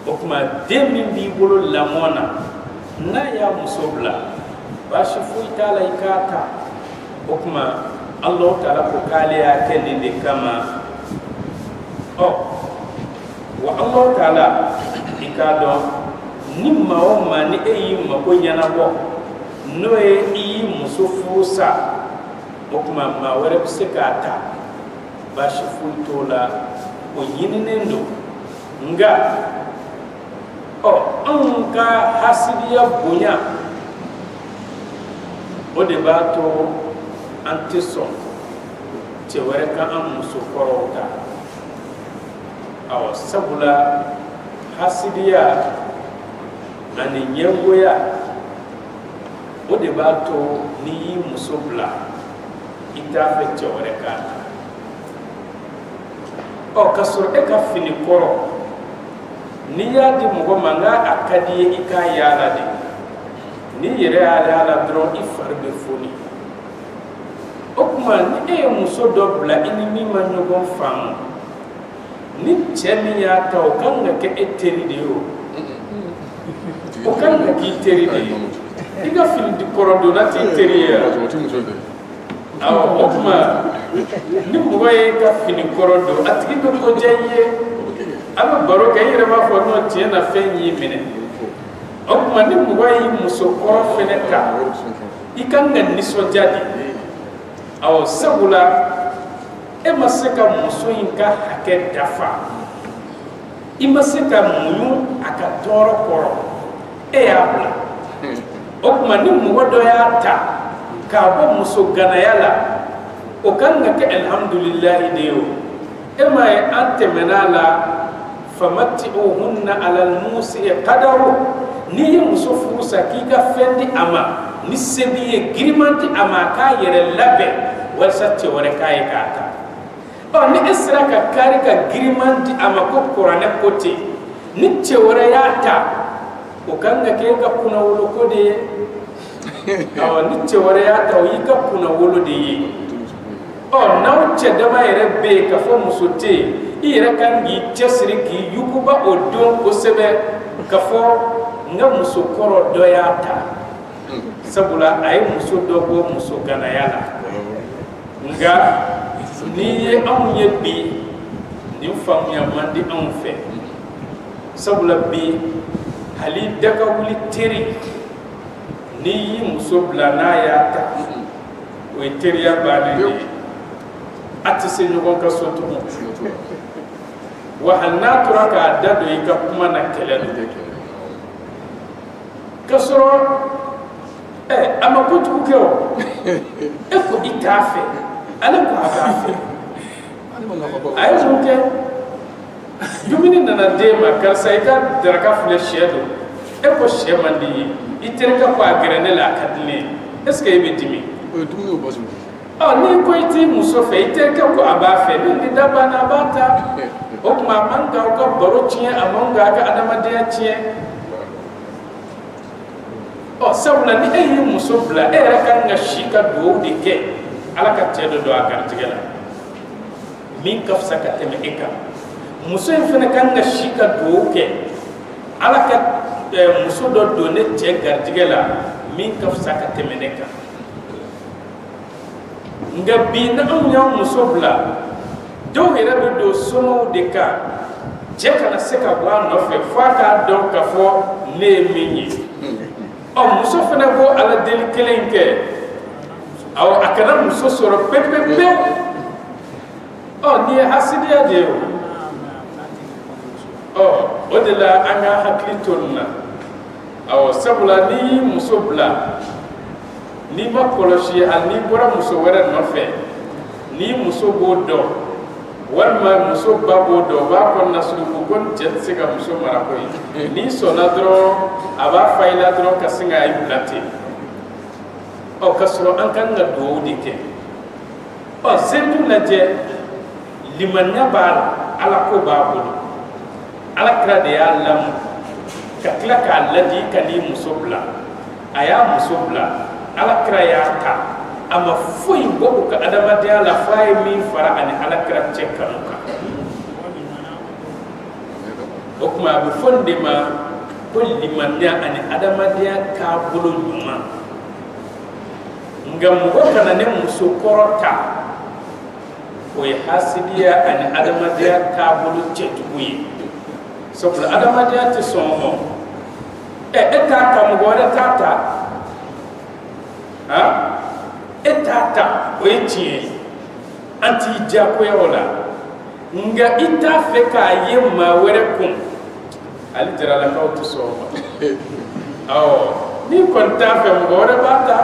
o kuma den min b'i bolo lamɔ na n'a y'a muso bila baasi foyi t'a la i k'a ta o kuma Allahu taala ko k'ale y'a kɛ nin de kama wa Allahu taala i k'a dɔn ni maa o maa ni e y'i mako ɲɛnabɔ n'o ye i y'i muso furu sa o kuma maa wɛrɛ bɛ se k'a ta baasi foyi t'o la o ɲininen don nka anw ka hasidiya bonya o de b'a to an tɛ sɔn cɛ wɛrɛ ka an muso kɔrɔw ta sabula hasidiya ani ɲɛngoya o de b'a to n'i y'i muso bila i t'a fɛ cɛ wɛrɛ k'a ta ka sɔrɔ e ka fini kɔrɔ ni ya di mɔgɔ ma nka a ka di ye i k'a yaala de ni yɛrɛ y'a yaala dɔrɔn i fari bɛ foni o tuma ni e ye muso dɔ bila i ni min ma ɲɔgɔn faamu ni cɛ min y'a ta o kan ka kɛ e teri de ye o kan ka k'i teri de ye i ka fini kɔrɔ donna t'i teri ye awɔ o tuma ni mɔgɔ ye ka fini kɔrɔ don a tigi bɛ ko diya i ye a bɛ baro kɛ i yɛrɛ b'a fɔ n'o tiɲɛ na fɛn y'i minɛ o tuma ni mɔgɔ y'i muso kɔrɔ fɛnɛ ta i kan ka nisɔndiya de awɔ sabula e ma se ka muso in ka hakɛ dafa i ma se ka muɲu a ka tɔɔrɔ kɔrɔ e y'a bila o tuma ni mɔgɔ dɔ y'a ta k'a bɔ muso ganaya la o kan ka kɛ alhamdulilahi de ye o e ma ye an tɛmɛna la famati'uhunna alal musi'i qadaru n'i ye muso furu sa k'i ka fɛn di a ma ni se b'i ye giriman di a ma k'a yɛrɛ labɛn walasa cɛ wɛrɛ k'a ye k'a ta ni e sera ka kari ka giriman di a ma ko kuranɛ ko ten ni cɛ wɛrɛ y'a ta o kan ka kɛ e ka kunnawolo ko de ye ni cɛ wɛrɛ y'a ta o y'i ka kunnawolo de ye n'aw cɛ dama yɛrɛ bɛ yen k'a fɔ muso tɛ yen i yɛrɛ kan k'i cɛsiri k'i yuguba o don kosɛbɛ k'a fɔ n ka muso kɔrɔ dɔ y'a ta sabula a ye muso dɔ bɔ muso ganaya la nka n'i ye anw ye bi nin faamuya man di anw fɛ sabula bi hali dakawuli teri n'i y'i muso bila n'a y'a ta o ye teriya bannen de ye a tɛ se ɲɔgɔn ka so tugun wa hali n'a tora k'a da don i ka kuma na kɛlɛ don k'a sɔrɔ a ma kojugu kɛ o e ko i t'a fɛ ale ko a b'a fɛ a ye mun kɛ dumuni nana d'e ma karisa i ka daraka filɛ sɛ don e ko sɛ man di ye i terikɛ ko a gɛrɛ ne la a ka di ne ye est ce que e bɛ dimi n'i ko i t'i muso fɛ i terikɛ ko a b'a fɛ ni da banna a b'a ta o tuma a man kan aw ka baro tiɲɛ a man kan a ka adamadenya tiɲɛ sabula ni e y'i muso bila e yɛrɛ kan ka si ka dugawu de kɛ ala ka cɛ dɔ don a garijɛgɛ la min ka fisa ka tɛmɛ e kan muso in fana kan ka si ka dugawu kɛ ala ka muso dɔ don ne cɛ garijɛgɛ la min ka fisa ka tɛmɛ ne kan nka bi na anw y'anw muso bila dɔw yɛrɛ bɛ don somɔgɔw de kan cɛ kana se ka bɔ a nɔfɛ fo a k'a dɔn k'a fɔ ne ye min ye muso fana b'o ala deli kelen kɛ a kana muso sɔrɔ pepepewu nin ye hasidiya de ye o de la an ka hakili to nin na sabula n'i y'i muso bila n'i ma kɔlɔsi hali n'i bɔra muso wɛrɛ nɔfɛ n'i muso b'o dɔn walima muso ba b'o dɔn o b'a kɔnɔna suruku ko nin cɛ tɛ se ka muso mara koyi n'i sɔnna dɔrɔn a b'a fa i la dɔrɔn ka sin k'a bila ten ka sɔrɔ an kan ka dugawu de kɛ seyidu lajɛ limaniya b'a la ala ko b'a bolo ala kira de y'a lamu ka tila k'a ladi ka n'i muso bila a y'a muso bila ala kira y'a ta a ma foyi bɔ u ka adamadenya la f'a ye min fara ani ala kira cɛ kanu kan o tuma a bɛ fɔ nin de ma ko limaniya ani adamadenya taabolo ɲuman nka mɔgɔ kana ne muso kɔrɔ ta o ye hasidiya ani adamadenya taabolo cɛjugu ye sabula adamadenya tɛ sɔn o ma e t'a ta mɔgɔ wɛrɛ t'a ta e t'a ta o ye tiɲɛ ye an t'i diyagoya o la nka i t'a fɛ k'a ye maa wɛrɛ kun hali jaralakaw tɛ sɔn o ma n'i kɔni t'a fɛ mɔgɔ wɛrɛ b'a ta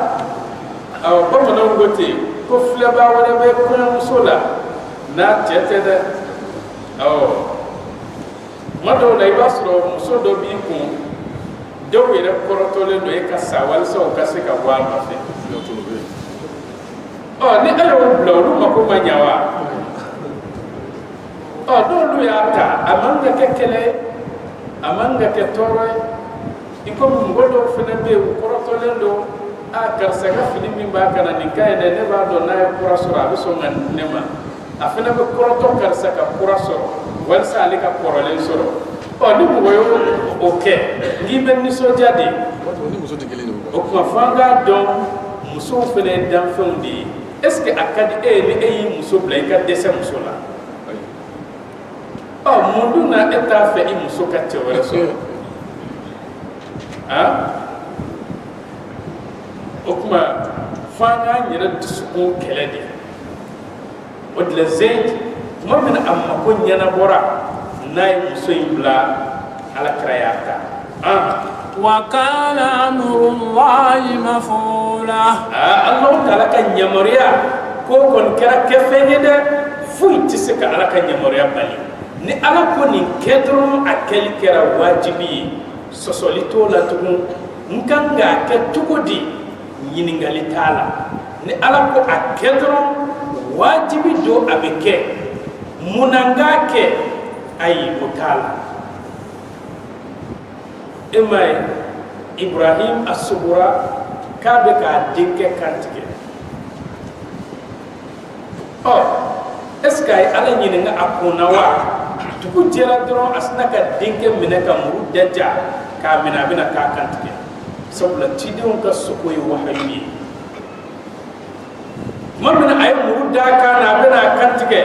bamananw ko ten ko filɛbaa wɛrɛ bɛ kɔɲɔmuso la n'a cɛ tɛ dɛ tuma dɔw la i b'a sɔrɔ muso dɔ b'i kun dɔw yɛrɛ kɔrɔtɔlen don e ka sa walasa u ka se ka bɔ a nɔfɛ ni e y'o bila olu mako ma ɲa wa n'olu y'a ta a man ka kɛ kɛlɛ ye amanga ke toro iko ngodo fene be ko to lendo a karsa ga fini min ba kana ni kay ne ba do na ko rasura be so ngan nema afena be ko to karsa ka ko rasura wal sali ka ko len soro o ni mo yo okay ngi ben ni so jadi ni muso te kelen o ko fanga don muso fene dan fondi est ce que akadi ni yi muso blay ka dese muso la o mundu na eta fe i muso ka tewere so o kuma fanga nyira disuko keledi o de zaid kuma min amma ko nyana bora nay muso ibla ala krayata wa kana amrullahi mafula Allah taala kan nyamariya ko kon kera kefenye de fuiti se ka ala kan nyamariya bali ni ala ko ni kedro akel kera wajibi sosolito la tugun nkanga ke tugudi yiningali tala ni ala ko akedro wajibi do abeke munanga ke ay mutala imay Ibrahim as-Subura kabe ka dinke kantike est-ce que ala yininga akuna wa tuku jera dron asna ka dinke minaka muru deja ka mina bina ka kantike sabula tidon ka sokoy wahayi mamina ay muru da ka na bina kantike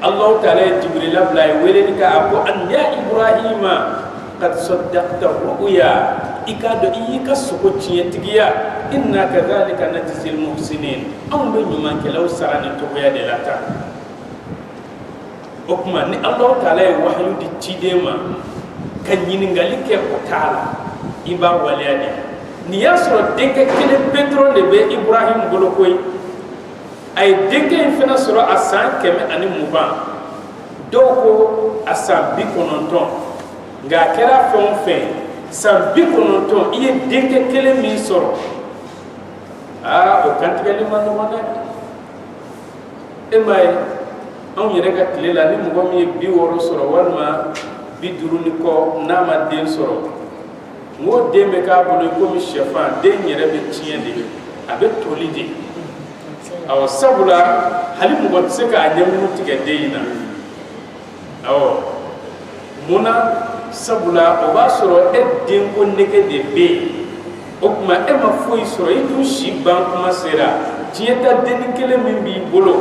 Allah ta'ala Jibril abla wele ka ko an ya Ibrahima qad saddaqta ru'ya ikado iyika soko tiya inna kadhalika najzil muhsinin am be nyuma kelaw sarani to ya de lata okuma ni Allah ta'ala wahyu di tidema kan yiningali ke ko taala iba waliyani ni yasro deke kele petro de be Ibrahim golokoy ay deke fina sura asan keme ani muba doko asan bi kononton nga kera fon fe san bi kononton iye deke kele min soro o kantigeli manu wana emay on yere ka kile la ni mugo mi bi woro soro walma bi duru ni ko nama den soro ngo de me ka bolo ko mi chefan de yere be tiende abe tolidi aw sabula hali mugo se ka nyamu tige deina aw muna sabula o ba soro den ko neke de be o kuma e ma foyi soro itu shi ban kuma sera tieta den kele min bi bolo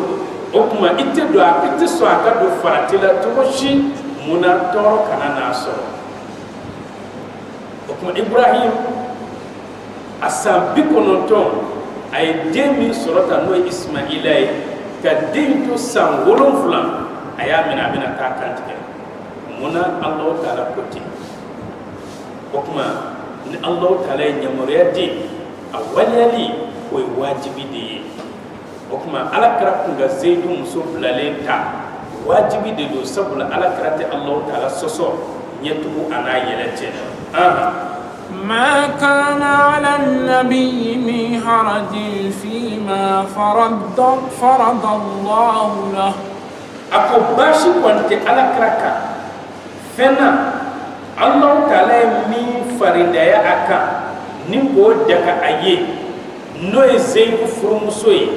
o kuma ite do akite so aka do faratila to shi muna toro kana na so o kuma Ibrahim asabi kononton ay demi sorota no Ismailai ka den to san wolonfula aya mina bina ta kantike muna Allah ta'ala koti o kuma ni Allah ta'ala nyamoriya di awaliyali ko wajibi de o kuma ala kara kunga zaidu muso bulale ta wajibi de do sabula ala karate Allah ta'ala soso nyetubu ana yelete ما كان على النبي من حرج فيما فرض الله له ako bashi kwante ala kraka fena Allah ta'ala mi faridaya aka nimbo daga aye no ezeibu furumusoyi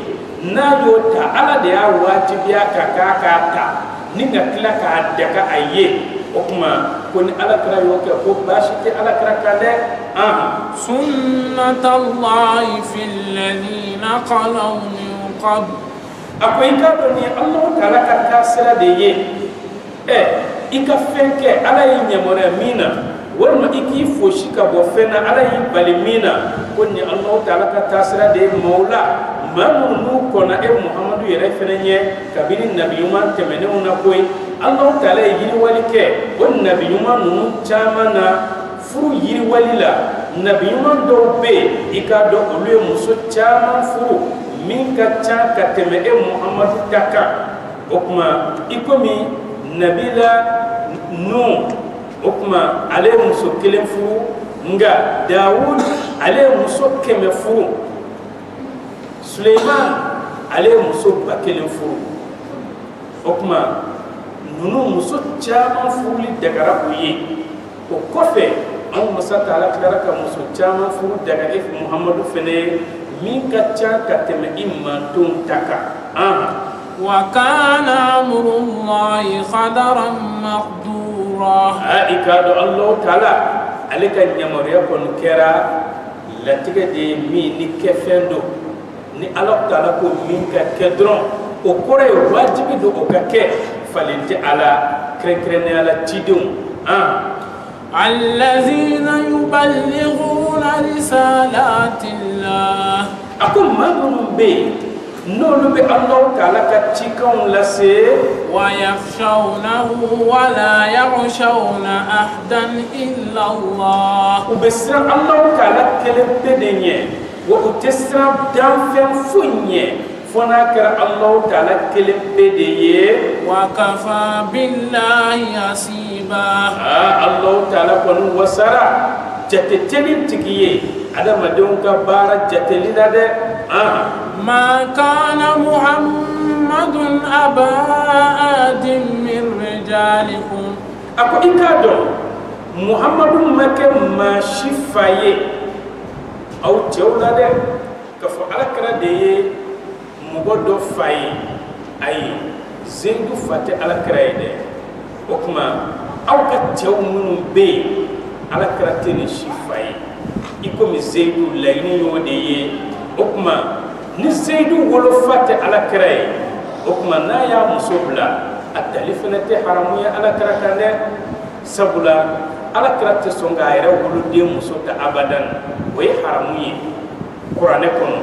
na yo ta ala de ya wajibi aka ta ninga kila ka daga aye okuma ko ni ala kra yo ko bashi te ala kraka de sunnatullahi fil ladina qalu min qabl akoy ka do ni Allah ta'ala ka kasira de ye ika fenke ala yi nyamora mina wala iki foshi ka bo fena ala yi balimina konni Allah ta'ala ka tasira de maula mamunu kona Muhammadu yere fenenye kabini nabiyuma temene una koy Allah ta'ala yi walike on nabiyuma nunu chamana furu yiri walila nabiyuma do be ika do olu muso chama furu min ka cha ka teme Muhammadu taka okuma ikomi nabila nu okuma ale muso kelen furu nga Dawud ale muso keme furu Suleiman ale muso ba kelen furu okuma nunu muso caman furuli dagara uye o kɔfɛ an masa taala tilara ka muso caman furu daga Muhammadu fɛnɛ min ka ca ka tɛmɛ i mantonw ta kan. وكان أمر الله قدرا مقدورا. إكاد الله تعالى عليك نيامريا كون كرا لاتيكا دي مي ني كفندو ni Allah taala ko min ka kɛ dɔrɔn o kɔrɔ ye wajibi don o ka kɛ falen tɛ ala kɛrɛnkɛrɛnnen ala cidenw الذين يبلغون رسالات الله. a ko maa minnu bɛ yen n'olu bɛ Allah taala ka cikanw lase ويخشونه ولا يخشون أحدا إلا الله. u bɛ siran Allah taala kelen pe de ɲɛ wa u tɛ siran danfɛn foyi ɲɛ fo n'a kɛra Allah taala kelen pe de ye. وكفى بالله حسيبا. Allah taala kɔni wasara jateteli tigi ye adamadenw ka baara jateli la dɛ. ما كان محمد أبا أحد من رجالكم. ako i k'a dɔn Muhammadu ma kɛ maa si fa ye aw cɛw la dɛ k'a fɔ Alakira de ye mɔgɔ dɔ fa ye ayi Zeyidu fa tɛ Alakira ye dɛ o tuma aw ka cɛw minnu bɛ yen Alakira tɛ ni si fa ye i komi Zeyidu laɲini y'o de ye o tuma ni Zeyidu wolofa tɛ Alakira ye o tuma n'a y'a muso bila a tali fana tɛ haramu ye Alakira kan dɛ sabula Alakira tɛ sɔn k'a yɛrɛ woloden muso ta abadan o ye haramu ye kuranɛ kɔnɔ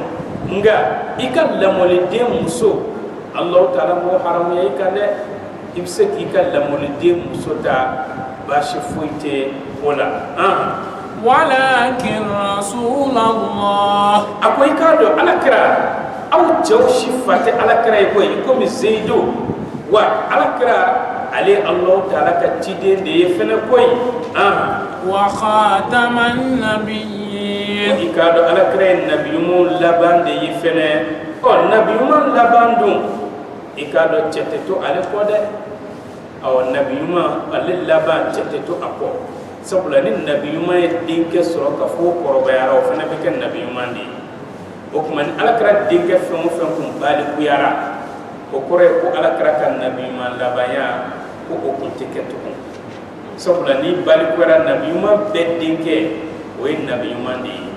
nka i ka lamɔliden muso Allah taala m'o haramu ye i kan dɛ i bɛ se k'i ka lamɔliden muso ta baasi foyi tɛ o la. ولكن رسول الله. a ko i k'a dɔn Alakira aw cɛw si fa tɛ Alakira ye koyi komi Zeyidu wa Alakira ale Allah taala ka ciden de ye fɛnɛ koyi. وخاتم النبيين. i k'a dɔn Alakira ye nabiyumanw laban de ye fɛnɛ nabiyuman laban dun i k'a dɔn cɛ tɛ to ale kɔ dɛ nabiyuman ale laban cɛ tɛ to a kɔ sabula ni nabiyuman ye denkɛ sɔrɔ ka fɔ kɔrɔbayara o fana bɛ kɛ nabiyuman de ye o tuma ni Alakira denkɛ fɛn o fɛn kun balikuyara o kɔrɔ ye ko Alakira ka nabiyuman labanya ko o kun tɛ kɛ tugun sabula ni balikuyara nabiyuman bɛɛ denkɛ o ye nabiyuman de ye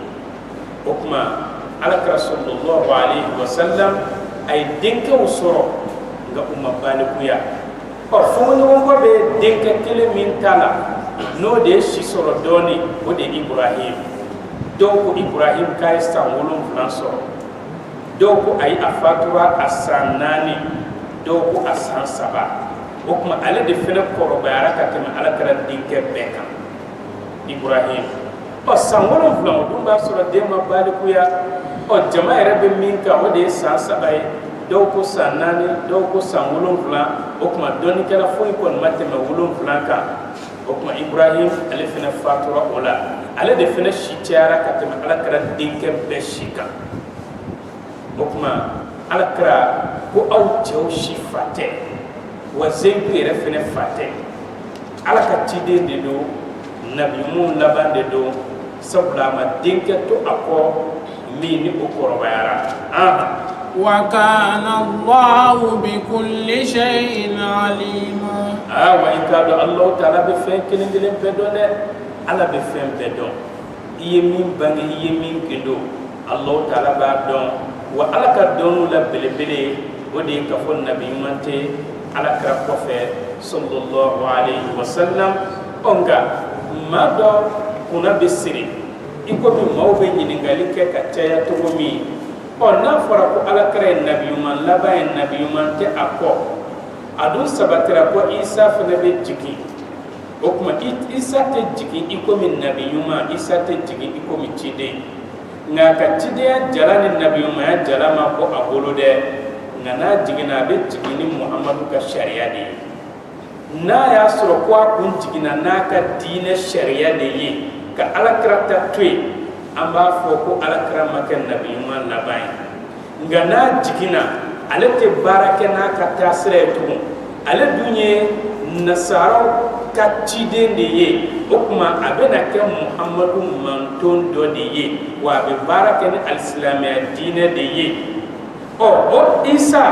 o tuma Alakira sallallahu alaihi wa sallam a ye denkɛw sɔrɔ nka u ma balikuya fɔɲɔgɔnkɔ bɛ denkɛ kelen min ta la n'o de ye si sɔrɔ dɔɔnin o de ye Ibrahim dɔw ko Ibrahim k'a ye san 7 sɔrɔ dɔw ko ayi a fatura a san 4 dɔw ko a san 3 o tuma ale de fana kɔrɔbayara ka tɛmɛ Alakira denkɛ bɛɛ kan Ibrahim san 7 o dun b'a sɔrɔ den ma balikuya jama yɛrɛ bɛ min kan o de ye san 3 ye dɔw ko san 4 dɔw ko san 7 o tuma dɔnnikɛla foyi kɔni ma tɛmɛ 7 kan o tuma Ibrahim ale fana fatura o la ale de fana si cayara ka tɛmɛ Alakira denkɛ bɛɛ si kan o tuma Alakira ko aw cɛw si fa tɛ wa Zeyidu yɛrɛ fana fa tɛ Ala ka ciden de don nabiyumanw laban de don sabula a ma denkɛ to a kɔ min ni o kɔrɔbayara. وكان الله بكل شيء عليما. wa i k'a dɔn Allah taala bɛ fɛn kelen kelen bɛɛ dɔn dɛ Ala bɛ fɛn bɛɛ dɔn i ye min bange i ye min gindo Allah taala b'a dɔn wa Ala ka dɔnniw la belebele o de ye ka fɔ nabi ɲuman tɛ Alakira kɔfɛ sallallahu alaihi wa sallam nka maa dɔ kunna bɛ siri i komi maaw bɛ ɲininkali kɛ ka caya cogo min n'a fɔra ko Alakira ye nabi ɲuman laban ye nabi ɲuman tɛ a kɔ a dun sabatira ko Isa fana bɛ jigin o tuma Isa tɛ jigin i komi nabi ɲuman Isa tɛ jigin i komi ciden nka a ka cidenya jala ni nabi ɲumanya jala ma bɔ a bolo dɛ nka n'a jiginna a bɛ jigin ni Muhammadu ka sariya de ye n'a y'a sɔrɔ ko a kun jiginna n'a ka diinɛ sariya de ye ka Alakira ta to yen an b'a fɔ ko Alakira ma kɛ nabi ɲuman laban ye nka n'a jiginna ale tɛ baara kɛ n'a ka taasira ye tugun ale dun ye nasara ka ciden de ye o kuma a bɛna kɛ muhamadu manton dɔ de ye wa a bɛ baara kɛ ni alisilamɛya diinɛ de ye o isa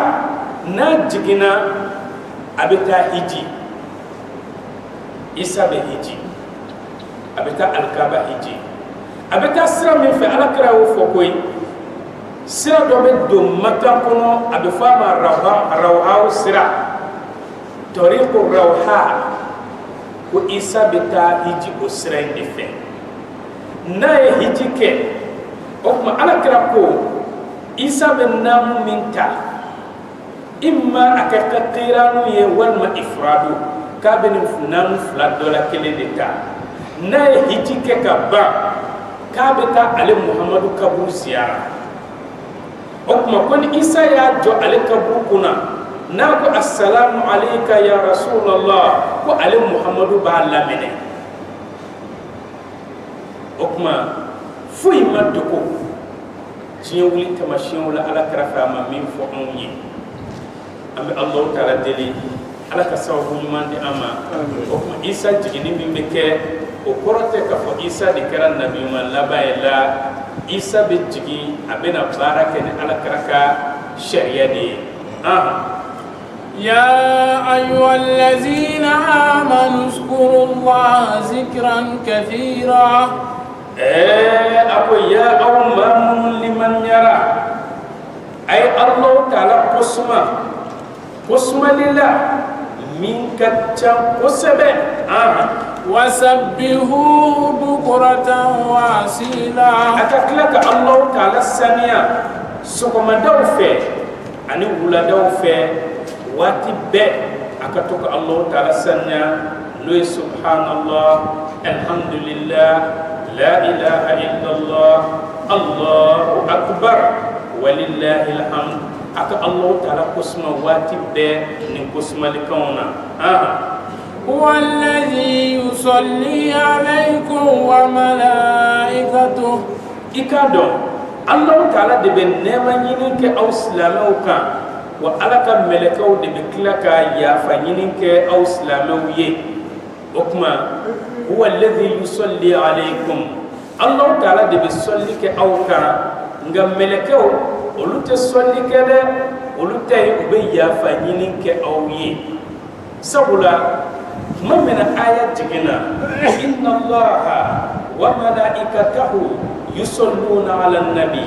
n'a jiginna a bɛ taa hiji isa bɛ hiji a bɛ taa alikaba hiji a bɛ taa sira min fɛ alakira y'o fɔ koyi sira dɔ bɛ don Maka kɔnɔ a bɛ fɔ a ma rawhaw sira tariqu rawha ko isa bɛ taa hiji o sira in de fɛ n'a ye hiji kɛ o tuma alakira ko isa bɛ naamu min ta imma a ka kɛ qiranu ye walima ifradu k'a bɛ nin naamu fila dɔ la kelen de ta n'a ye hiji kɛ ka ban k'a bɛ taa ale muhamadu kaburu ziyara o kuma ko ni isa y'a jɔ ale kaburu kunna n'a ko assalamu alayka ya rasulallah ko ale muhamadu b'a laminɛ o kuma foyi ma dogo diɲɛ wuli tamasiyɛnw la alakira fɛ a ma min fɔ anw ye an bɛ alahu taala deli ala ka sababu ɲuman di an ma o kuma isa jiginni min bɛ kɛ o kɔrɔ tɛ k'a fɔ isa de kɛra nabi ɲuman laban ye la isa bɛ jigin a bɛna baara kɛ ni alakira ka sariya de ye يا أيها الذين آمنوا اذكروا الله ذكرا كثيرا أقول يا أمم لمن يرى أي الله تعالى قسمة لله من كتشم قسمة وسبحوا بكرة وأصيلا أتكلك الله تعالى السنيا سكما دوفة أني ولا دوفة واتي بي أكتوك الله تعالى السنيا نوي سبحان الله الحمد لله لا إله إلا الله الله أكبر ولله الحمد أك الله تعالى قسم واتي بي نقسم لكونا هو الذي يصلي عليكم وملائكته إكادو الله تعالى دبن نما ينك أو سلامك وعلى ملكه دبكلك يا فينك أو سلامه وكما هو الذي يصلي عليكم الله تعالى دبسلك أو كا نعم ملكه ولو تسلك ده ولو تيجي يا فينك أو سبلا ما من آية جنا إن الله وملائكته يصلون على النبي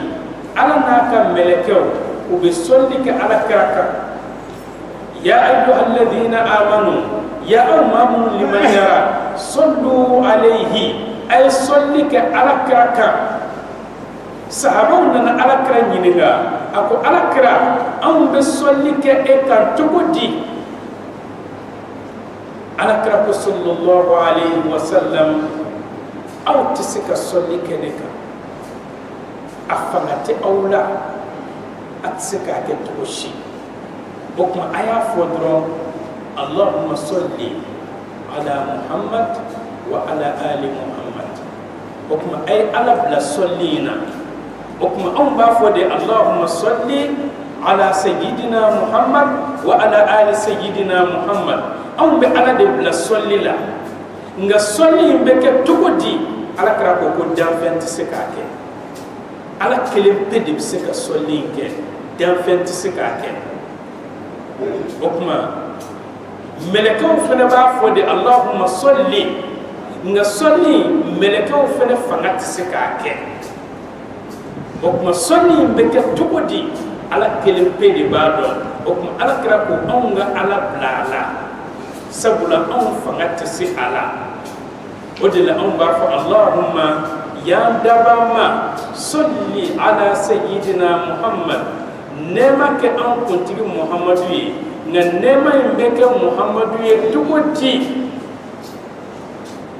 على ناك ملكه وبيصليك على كراكا يا أيها الذين آمنوا يا أمم لمن يرى صلوا عليه أي صليك على كراكا صحابونا على كراكا أكو على كراكا أم بيصليك إكار تقدي على كراكا صلى الله عليه وسلم أو تسك صليك نكا أفنتي أولا أتسكى كتوشي بكما آية فودرون اللهم صل على محمد وعلى آل محمد بكما أي على بلا صلينا بكما أم بافودي اللهم صل على سيدنا محمد وعلى آل سيدنا محمد أم بألا دي بلا صلي لا nga صلي بك تقدي على كراكو كدام فانتسكاك على كلمة بدي بسكا صلي كي دام فانتسكاك وكما ملكو فنا بافودي اللهم صلي nga صلي ملكو فنا فانتسكاك وكما صلي بك تقدي على كلمة بدي بادو وكما على كراكو أونغا على بلالا سبلا أون فانتسي على ودل أن بارف اللهم يا دبما صلي على سيدنا محمد نما كأن كنت محمد نما يمك محمد تقولي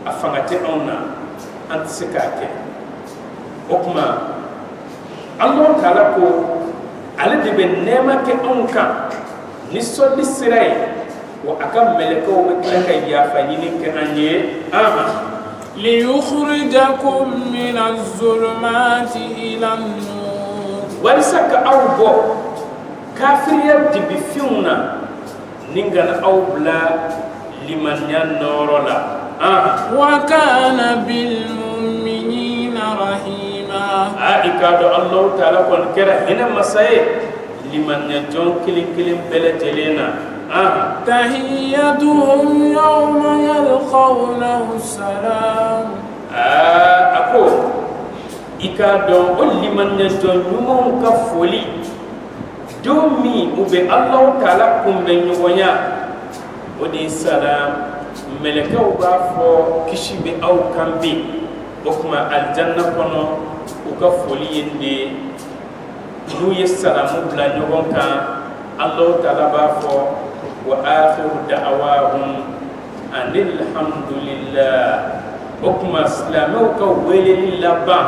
أفعتي أونا أنت سكاك وكما الله تعالى كو على دبن نما كأنك نصلي سراي وأكم ملكه وكلك يا فنينك أني ليخرجكم من الظلمات إلى النور ولسك أوبو كافر يبدي بفيونا نينغان أوبلا liman yan norola وكان بالمؤمنين رحيما ikado Allah ta'ala kon kera hina masaye liman ya jon kilin bele jelena تحيتهم يوم يلقونه السلام ako ikado liman ya jon nyumon ka foli domi ube Allah ta'ala kumbe nyugonya odi salam melekaw ba fo kishibe aw kambe okuma aljanna kono uka foli yende nu yesalamu bla nyogon kan Allah ta'ala ba fo wa akhiru da'awahum anil hamdulillah okuma islamu ka wele lilaba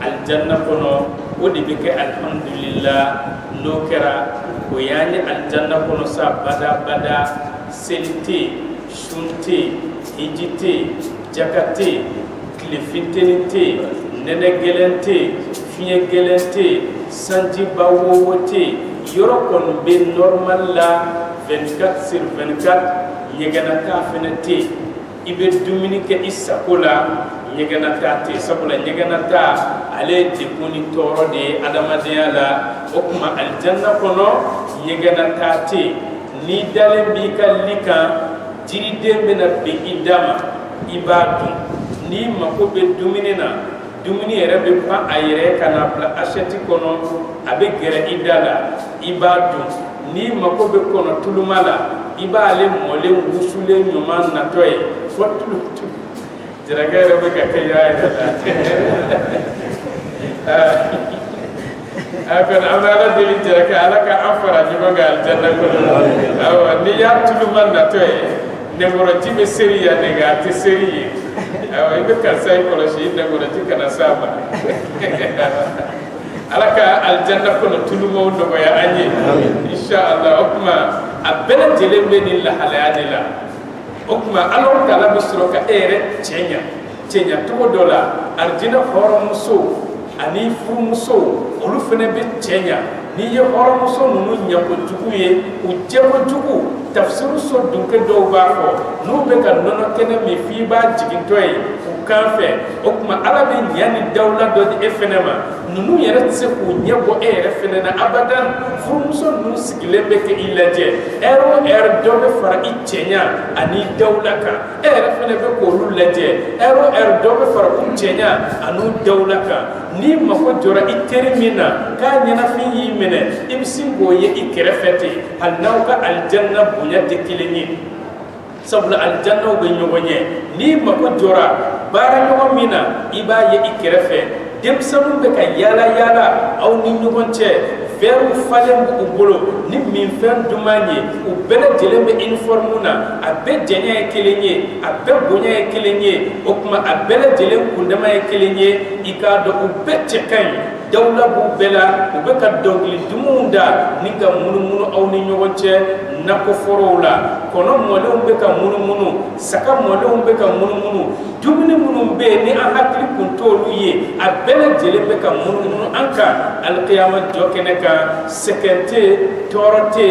aljanna kono odi beke alhamdulillah no kera ko yani aljanna kono sa bada selite shunte hijite jakate klefintenite nene gelente fiye gelente sanji bawowote yoro kon be normal la 24 sur 24 yegana ta fenete ibe dumini ke isakola yegana ta te sakola yegana ta ale de kuni toro de adamadiya la okuma aljanna kono yegana ta te ni dale bi kalika jiri dembe na be idama ibadu ni mako be dumini na dumini yɛrɛ bɛ pan a yɛrɛ kana bila assiette kɔnɔ a bɛ gɛrɛ i da la i b'a dun ni mako bɛ kɔnɔ tuluma la i b'ale mɔlen wusulen ɲuman natɔ ye fo tulu jarakɛ yɛrɛ bɛ ka kɛ y'a yɛrɛ la kɔni an bɛ ala deli jarakɛ ala ka an fara ɲɔgɔn kan alijanna kɔnɔ awɔ n'i y'a tuluma natɔ ye nɛgɔrɔji bɛ seri yan nɛgɛ a tɛ seri ye awɔ i bɛ karisa in kɔlɔsi i nɛgɔrɔji kana s'a ma ala ka aljanna kɔnɔ tulumaw nɔgɔya an ye inshallah o kuma a bɛɛ lajɛlen bɛ nin lahalaya de la o kuma ala ta'ala bɛ sɔrɔ ka e yɛrɛ cɛɲa cogo dɔ la alijinɛ hɔrɔnmuso ani furumuso olu fana bɛ cɛɲa n'i ye hɔrɔnmuso ninnu ɲɛ kojugu ye u jɛ kojugu tafsiru so dunke dɔw b'a fɔ n'u bɛ ka nɔnɔ kɛnɛ min f'i b'a jigintɔ ye u kan fɛ o kuma ala bɛ ɲɛ ni dawula dɔ di e fɛnɛ ma ninnu yɛrɛ tɛ se k'u ɲɛ bɔ e yɛrɛ fɛnɛ na abadan furumuso ninnu sigilen bɛ kɛ i lajɛ ɛri o ɛri dɔ bɛ fara i cɛɲa ani dawula kan e yɛrɛ fɛnɛ bɛ k'olu lajɛ ɛri o ɛri dɔ bɛ fara u cɛɲa ani dawula kan n'i mako jɔra i teri min na k'a ɲɛnafin y'i minɛ i bɛ sin k'o ye i kɛrɛfɛ ten hali n'aw ka alijanna bonya tɛ kelen ye sabula alijannaw bɛ ɲɔgɔn ɲɛ n'i mako jɔra baara ɲɔgɔn min na i b'a ye i kɛrɛfɛ denmisɛnninw bɛ ka yaala aw ni ɲɔgɔn cɛ fɛɛrɛw falen b'u bolo ni minfɛn duman ye u bɛɛ lajɛlen bɛ uniforme na a bɛɛ jɛnya ye kelen ye a bɛɛ bonya ye kelen ye o kuma a bɛɛ lajɛlen kundama ye kelen ye i k'a dɔn u bɛɛ cɛ ka ɲi dawula b'u bɛɛ la u bɛ ka dɔnkili dumanw da ni ka munumunu aw ni ɲɔgɔn cɛ nakɔ forow la kɔnɔ mɔlenw bɛ ka munumunu saga mɔlenw bɛ ka munumunu dumuni minnu bɛ yen ni an hakili kun t'olu ye a bɛɛ lajɛlen bɛ ka munumunu an kan alikiyama jɔ kɛnɛ kan sɛgɛn tɛ yen tɔɔrɔ tɛ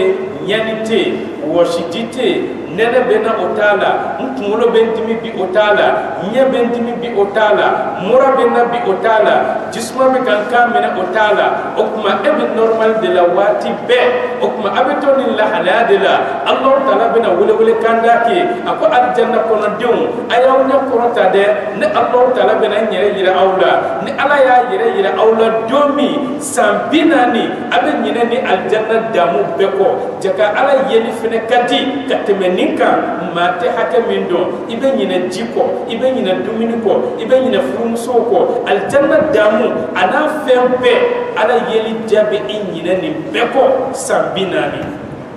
yen ɲani tɛ yen wɔsiji tɛ yen nɛnɛ bɛ na o t'a la n kunkolo bɛ n dimi bi o t'a la ɲɛ bɛ n dimi bi o t'a la mura bɛ na bi o t'a la jisuma bɛ ka n kan minɛ o t'a la o kuma e bɛ normal de la waati bɛɛ o kuma a bɛ to nin lahalaya de la Alahu Taala bɛna welewele kan da kɛ a ko alijanna kɔnɔdenw a y'aw ɲɛ kɔrɔta dɛ ni Alahu Taala bɛna n yɛrɛ yira aw la ni ala y'a yɛrɛ yira aw la don min san 40 a bɛ ɲinɛ ni alijanna damu bɛɛ kɔ jaka ala yeli fɛnɛ ka di ka tɛmɛ nin kan maa tɛ hakɛ min dɔn i bɛ ɲinɛ ji kɔ i bɛ ɲinɛ dumuni kɔ i bɛ ɲinɛ furumusow kɔ alijanna damu a n'a fɛn bɛɛ ala yeli jaabi i ɲinɛ nin bɛɛ kɔ san 40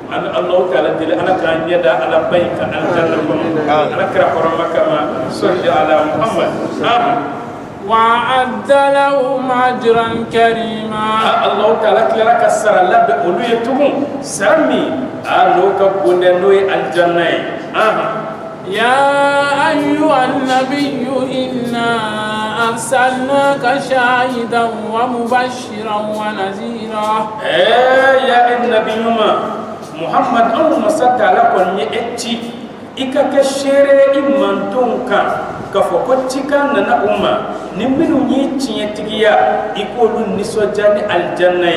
an Allahu Taala deli ala k'an ɲɛda ala ba in ka alijanna kɔnɔ ala kira hɔrɔma kama sɔli ala Muhammad وأعد لهم أجرا كريما الله تعالى كلا كسر الله بقولوا يتوم سامي لوكا بندنوي الجنة يا أيها النبي إنا أرسلناك شاهدا ومبشرا ونذيرا يا النبي محمد اللهم صل على كل يأتي ika ke shere imanton kan ka fo ko tika nana umma ni minu ni tiye tigiya ikolu nisoja ni aljanna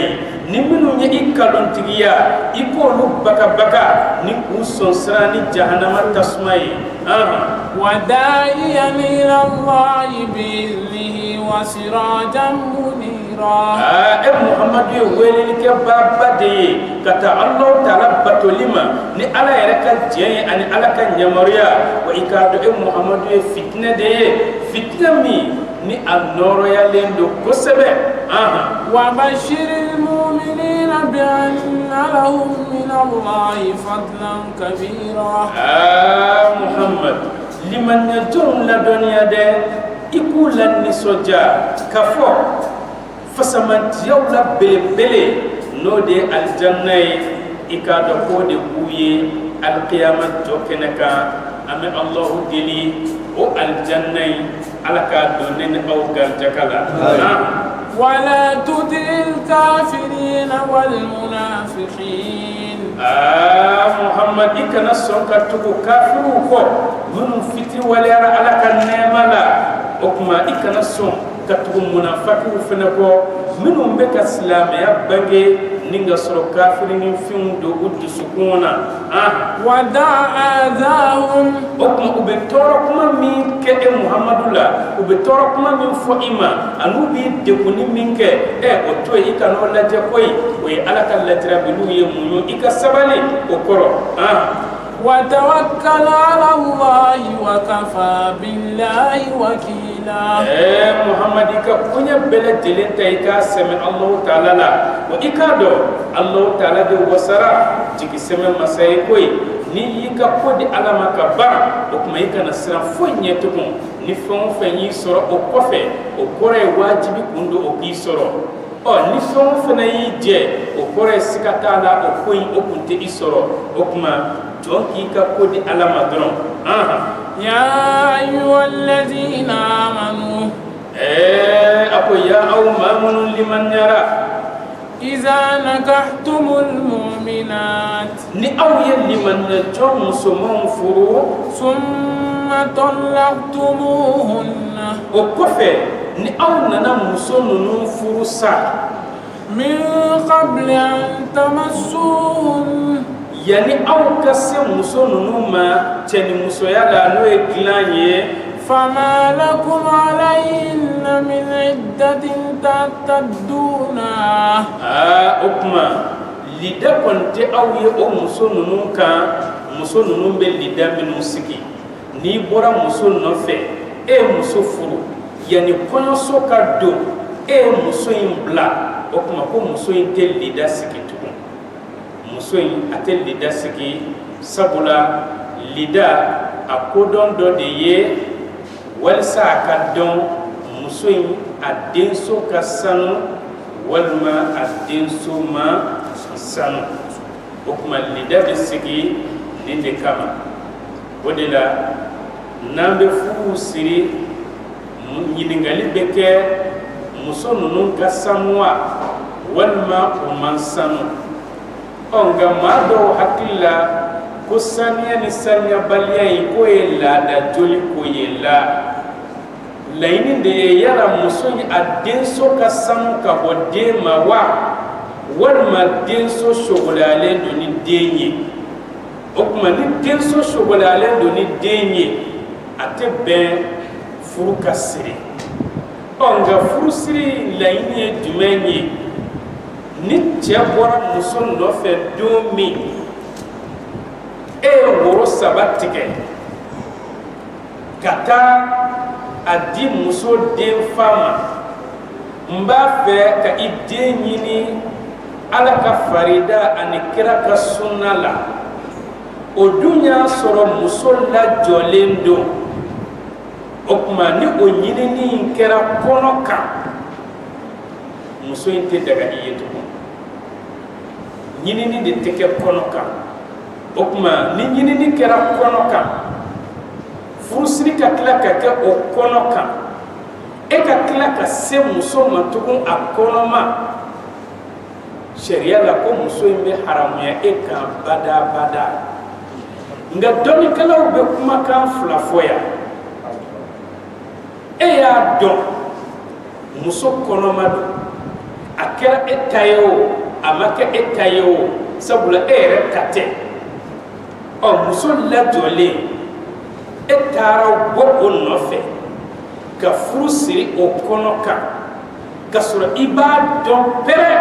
ni minu ni ikalon tigiya ikolu baka baka ni kuson srani jahannama tasmai وداعيا إلى الله بإذنه وسراجا منيرا محمد يقول لك بابا دي كتا الله تعالى بتولما ni ala yɛrɛ ka diɲɛ ani ala ka yamaruya wa i k'a dɔn Muhammad ye fitinɛ de ye fitinɛ min ni a nɔrɔyalen don kosɛbɛ وبشر المؤمنين بأن لهم من الله فضلا كبيرا محمد لمن يجون لدنيا ده يقول النسوجا كفو فسمنتيو لا بلبلي نو دي الجنة ikado ko de buye alqiyamah jokenaka ame Allah dili o aljanna alaka donen aw gantakala wala tudil kafirin wal munafiqin Muhammad ikana sonka tuko kafiru ko mun fitri wala alaka nemala okuma ikana son katuko munafiqu fenako minum be ka islamaya bange ninga soro kafirin fiun do uddu sukuna wada adahum okuma ube toro kuma min ke Muhammadullah ube toro kuma min fo ima anu bi de kuni min ke o to ikano laje koy o alaka latira bilu ye munyo ika sabali o koro وتوكل على الله وكفى بالله وكيلا محمد ka kunya bele delenta ika seme Allah taala la wa ikado Allah taala de wasara jigi seme masay koy ni yika kodi alama ka ba o kuma ika na sira fonye tukun ni fon fanyi soro o kofe o kore wajibi kundo o ki soro ni fon fana yi je o kore sikatala o koy o kunte isoro o kuma jonki ka kodi alama dron يا أيها الذين آمنوا أكو يا أو مامن لمن يرى إذا نكحتم المؤمنات ni aw ye limanna jom musoman furu ثم طلقتموهن o kɔfɛ ni aw nana muso ninnu furu sa من قبل أن تمسوهن yani aw ka se muso ninnu ma cɛni musoya la n'o ye dilan ye فما لكم عليهن من عدة تعتدونها o kuma lida kɔni tɛ aw ye o muso ninnu kan muso ninnu bɛ lida minnu sigi n'i bɔra muso nɔfɛ muso furu yani kɔɲɔso ka don muso in bila o kuma ko muso in tɛ lida sigi tugun muso in a tɛ lida sigi sabula lida a kodɔn dɔ de ye walisa a ka dɔn muso in a denso ka sanu walima a denso ma sanu o kuma lida bɛ sigi nin de kama o de la n'an bɛ furu siri ɲininkali bɛ kɛ muso ninnu ka sanuwa walima o man sanu nka maa dɔw hakili la ko saniya ni saniyabaliya in k'o ye laada joli ko ye laɲini de ye yala muso in a denso ka sanu ka bɔ den ma wa walima denso sogolalen don ni den ye o kuma ni denso sogolalen don ni den ye a tɛ bɛn furu ka siri nka furu siri laɲini ye jumɛn ye ni cɛ bɔra muso nɔfɛ don min ye woro 3 tigɛ ka taa a di muso den fa ma n b'a fɛ ka i den ɲini ala ka farida ani kira ka sunna la o dun y'a sɔrɔ muso lajɔlen don o kuma ni o ɲinini in kɛra kɔnɔ kan muso in tɛ daga i ye tugun ɲinini de tɛ kɛ kɔnɔ kan o kuma ni ɲinini kɛra kɔnɔ kan furusiri ka tila ka kɛ o kɔnɔ kan ka tila ka se muso ma tugun a kɔnɔ ma sariya la ko muso in bɛ haramuya kan bada nga doni kala be kuma kan fula foya e ya do muso konomadu akera etayo amaka etayo sabula ere kate o muso la jole etara go onofe ka furusiri o konoka kasura iba do pere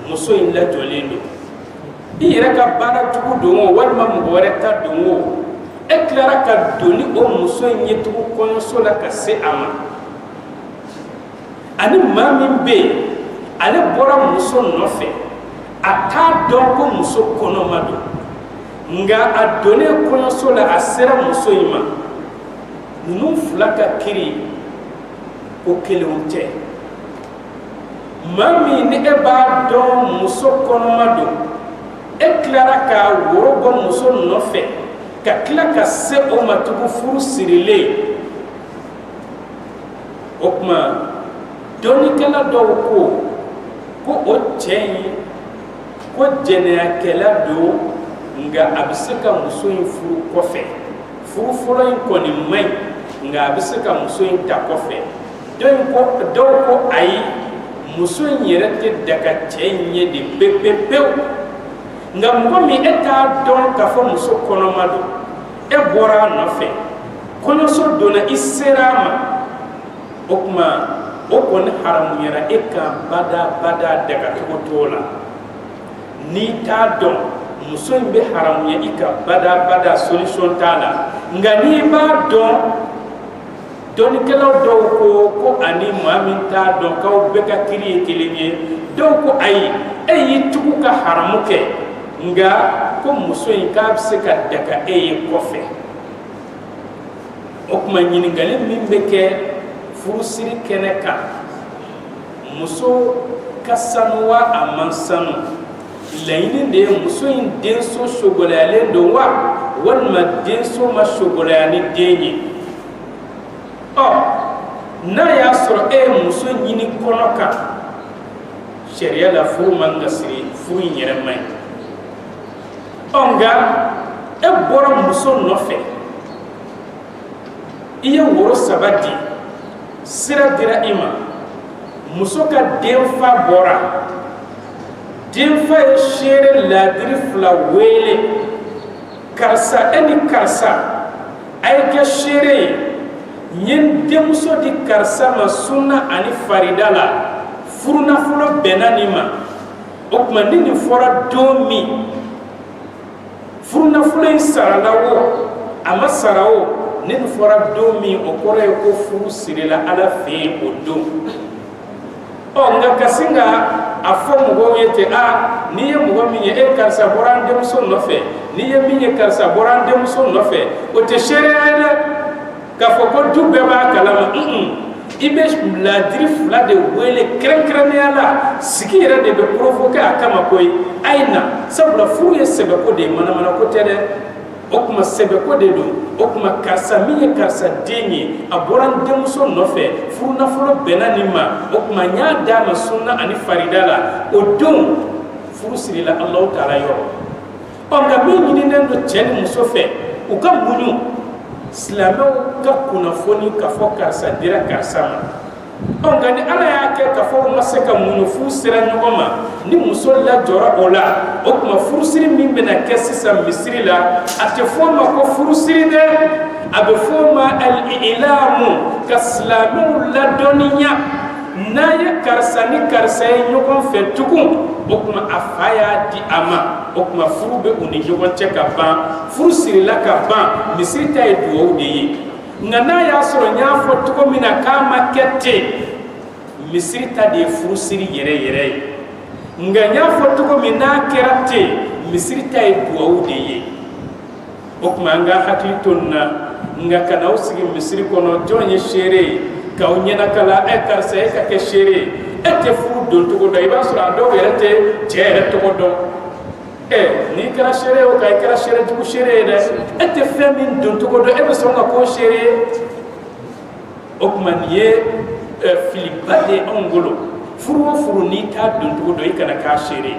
muso in la jole do ira ka bara tugu dongo walma mugore ta dongo eklara ka doni o muso in yetugu kono sola ka se ama ani mamin be ale bora muso nofe ata donko muso kono madu nga adone kono sola asera muso ima nunu flaka kiri o kelunte mami ni eba don muso kono madu eklara ka worobo muso nofe ka kila ka se o matugu furu sirile okma doni kala do ko o chenyi ko jene kala do nga abiseka muso in furu kofe furu furu in koni mai nga abiseka muso in ta kofe do ko ai muso in yerete daga chenye de pepepe nga mo mi eta don ka fo muso kono madu e bora no fe kono so dona iserama okma okon haramu yara eka bada daga tola ni ta don muso be haramu ya ika bada solution tala nga ni ba don kala do ko ani mamin ta don ka be ka kiri kelenye do ko ai yi tuku ka haramu ke nga ko muso ka se ka daga kofe okma nyini ngale min be ke furusiri keneka muso kasanwa amansanu laini de muso in denso shogolale do wa walma denso ma shogolani denye na ya soro muso nyini konoka sharia la furu manga siri furu nyere mai onga bora muso nofe iya woro sabati sira dira ima muso ka denfa bora denfa shere la dirifla wele karsa eni karsa ay ka shere nyen demuso di karsa ma sunna ani faridala furuna fulo benanima okuma nini fora domi furuna fulo in saralawo ama sarawo nini fora domi okore ko furu sirila ala fe odo nga kasinga afo mugo yete niye mugo minye karsa borande muso nofe niye minye karsa borande muso nofe o te sherede ka foko dubbe ba kalama ibe la drif la de wele krenkrene ala sikira de be provoquer akama koy aina sabla fuye sebe ko de mana ko tede okuma sebe ko de do okuma karsa minye karsa denye aboran demuso nofe furuna fulo benanima okuma nya dama sunna ani faridala odon furu sirila Allah taala yo onga minni nendo chen musofe ukam bunyu slamo ka kuna foni ka fo karsa dira karsa onga ni ala yake ka fo maseka munu fu sira nyoma ni musolla jora ola okuma furu siri mimbe na kesisa misrila ate fo ma ko furu siri de abe fo ma al ilamu kaslamu la doniya naye karsa ni karsa nyokon fe tukun okuma afaya di ama okuma furu be uni jogon cheka ban furu siri la ka ban misrita e duwo de ngana ya soro nya fo tuko mina kama kette misrita de furu siri yere nganya fo tuko mina kerate misrita e duwo de okuma nga haklitonna nga kana usigi misri kono jonye shere ka unyena kala karsa ka ke shere ete furu don to do iba sura do yerete jere to do ni kala shere o ka kala shere tu shere de ete femin don to do ebe so nga ko shere okmaniye filibade ongolo furu ni ta don to do ikana ka shere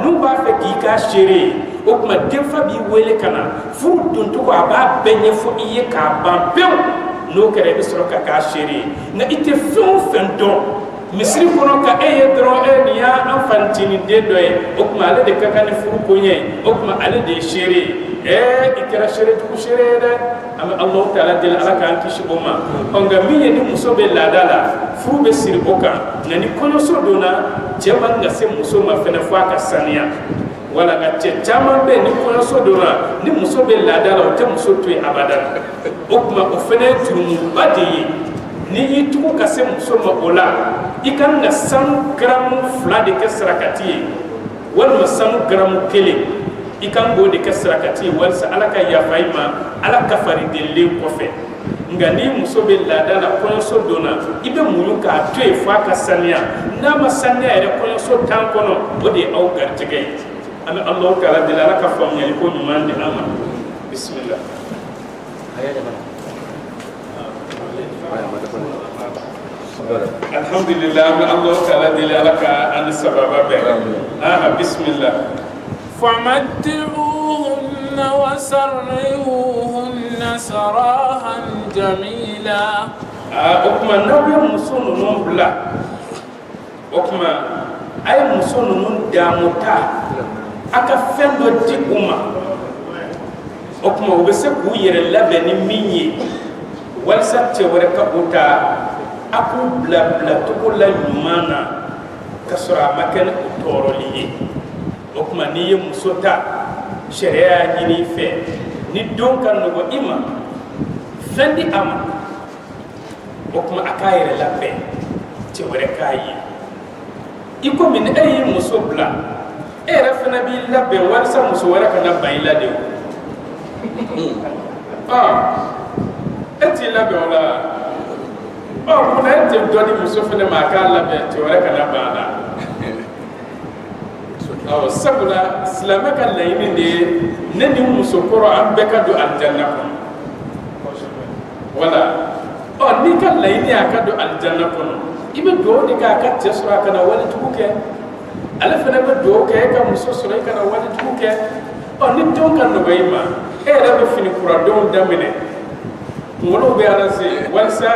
n'u b'a fɛ k'i ka seere o tuma denfa b'i wele ka na furu doncogo a b'a bɛɛ ɲɛfɔ i ye k'a ban pewu n'o kɛra i bɛ sɔrɔ ka k'a seere nka i tɛ fɛn o fɛn dɔn misiri kɔnɔ ka e ye dɔrɔn nin y'an fantinin den dɔ ye o tuma ale de ka kan ni furu ko ɲɛ o tuma ale de ye seere i kɛra seere jugu seere ye dɛ an bɛ Alahu Taala deli Ala k'an kisi o ma nka min ye ni muso bɛ laada la furu bɛ siri o kan nka ni kɔɲɔso donna cɛ man ka se muso ma fɛnɛ fɔ a ka saniya wala nka cɛ caman bɛ yen ni kɔɲɔso donna ni muso bɛ laada la o tɛ muso to yen abada o tuma o fɛnɛ ye jurumuba de ye n'i y'i tugu ka se muso ma o la i kan ka sanu garamu 2 de kɛ sarakati ye walima sanu garamu 1 i kan k'o de kɛ sarakati ye walasa Ala ka yafa i ma Ala kafaridelilen kɔfɛ nka ni muso bɛ laada la kɔɲɔso donna i bɛ muɲu k'a to yen fɔ a ka saniya n'a ma saniya yɛrɛ kɔɲɔso tan kɔnɔ o de ye aw garijɛgɛ ye an bɛ Alahu Taala deli Ala ka faamuyali ko ɲuman di an ma bisimila. Alhamdulillah an bɛ Alahu Taala deli Ala ka an ni sababa bɛn bisimila. فمتعوهن وسرحوهن سراحا جميلا o tuma n'aw ye muso ninnu bila o tuma a ye muso ninnu damuta a ka fɛn dɔ di u ma o tuma u bɛ se k'u yɛrɛ labɛn ni min ye walasa cɛ wɛrɛ ka o ta a k'u bila cogo la ɲuman na ka sɔrɔ a ma kɛ ni o tɔɔrɔli ye o tuma n'i ye muso ta sariya y'a ɲini i fɛ ni don ka nɔgɔ i ma fɛn di a ma o tuma a k'a yɛrɛ labɛn cɛ wɛrɛ k'a ye i komi ni e y'i muso bila e yɛrɛ fana b'i labɛn walasa muso wɛrɛ kana ban i la de e t'i labɛn o la munna e tɛ dɔ di muso fana ma a k'a labɛn cɛ wɛrɛ kana ban a la sabula silamɛ ka laɲini de ye ne ni muso kɔrɔ an bɛɛ ka don alijanna kɔnɔ wala n'i ka laɲini y'a ka don alijanna kɔnɔ i bɛ dugawu de kɛ a ka cɛ sɔrɔ a kana walijugu kɛ ale fana bɛ dugawu kɛ e ka muso sɔrɔ i kana walijugu kɛ ni denw ka nɔgɔ i ma e yɛrɛ bɛ fini kuradenw daminɛ kunkolow bɛ arase walasa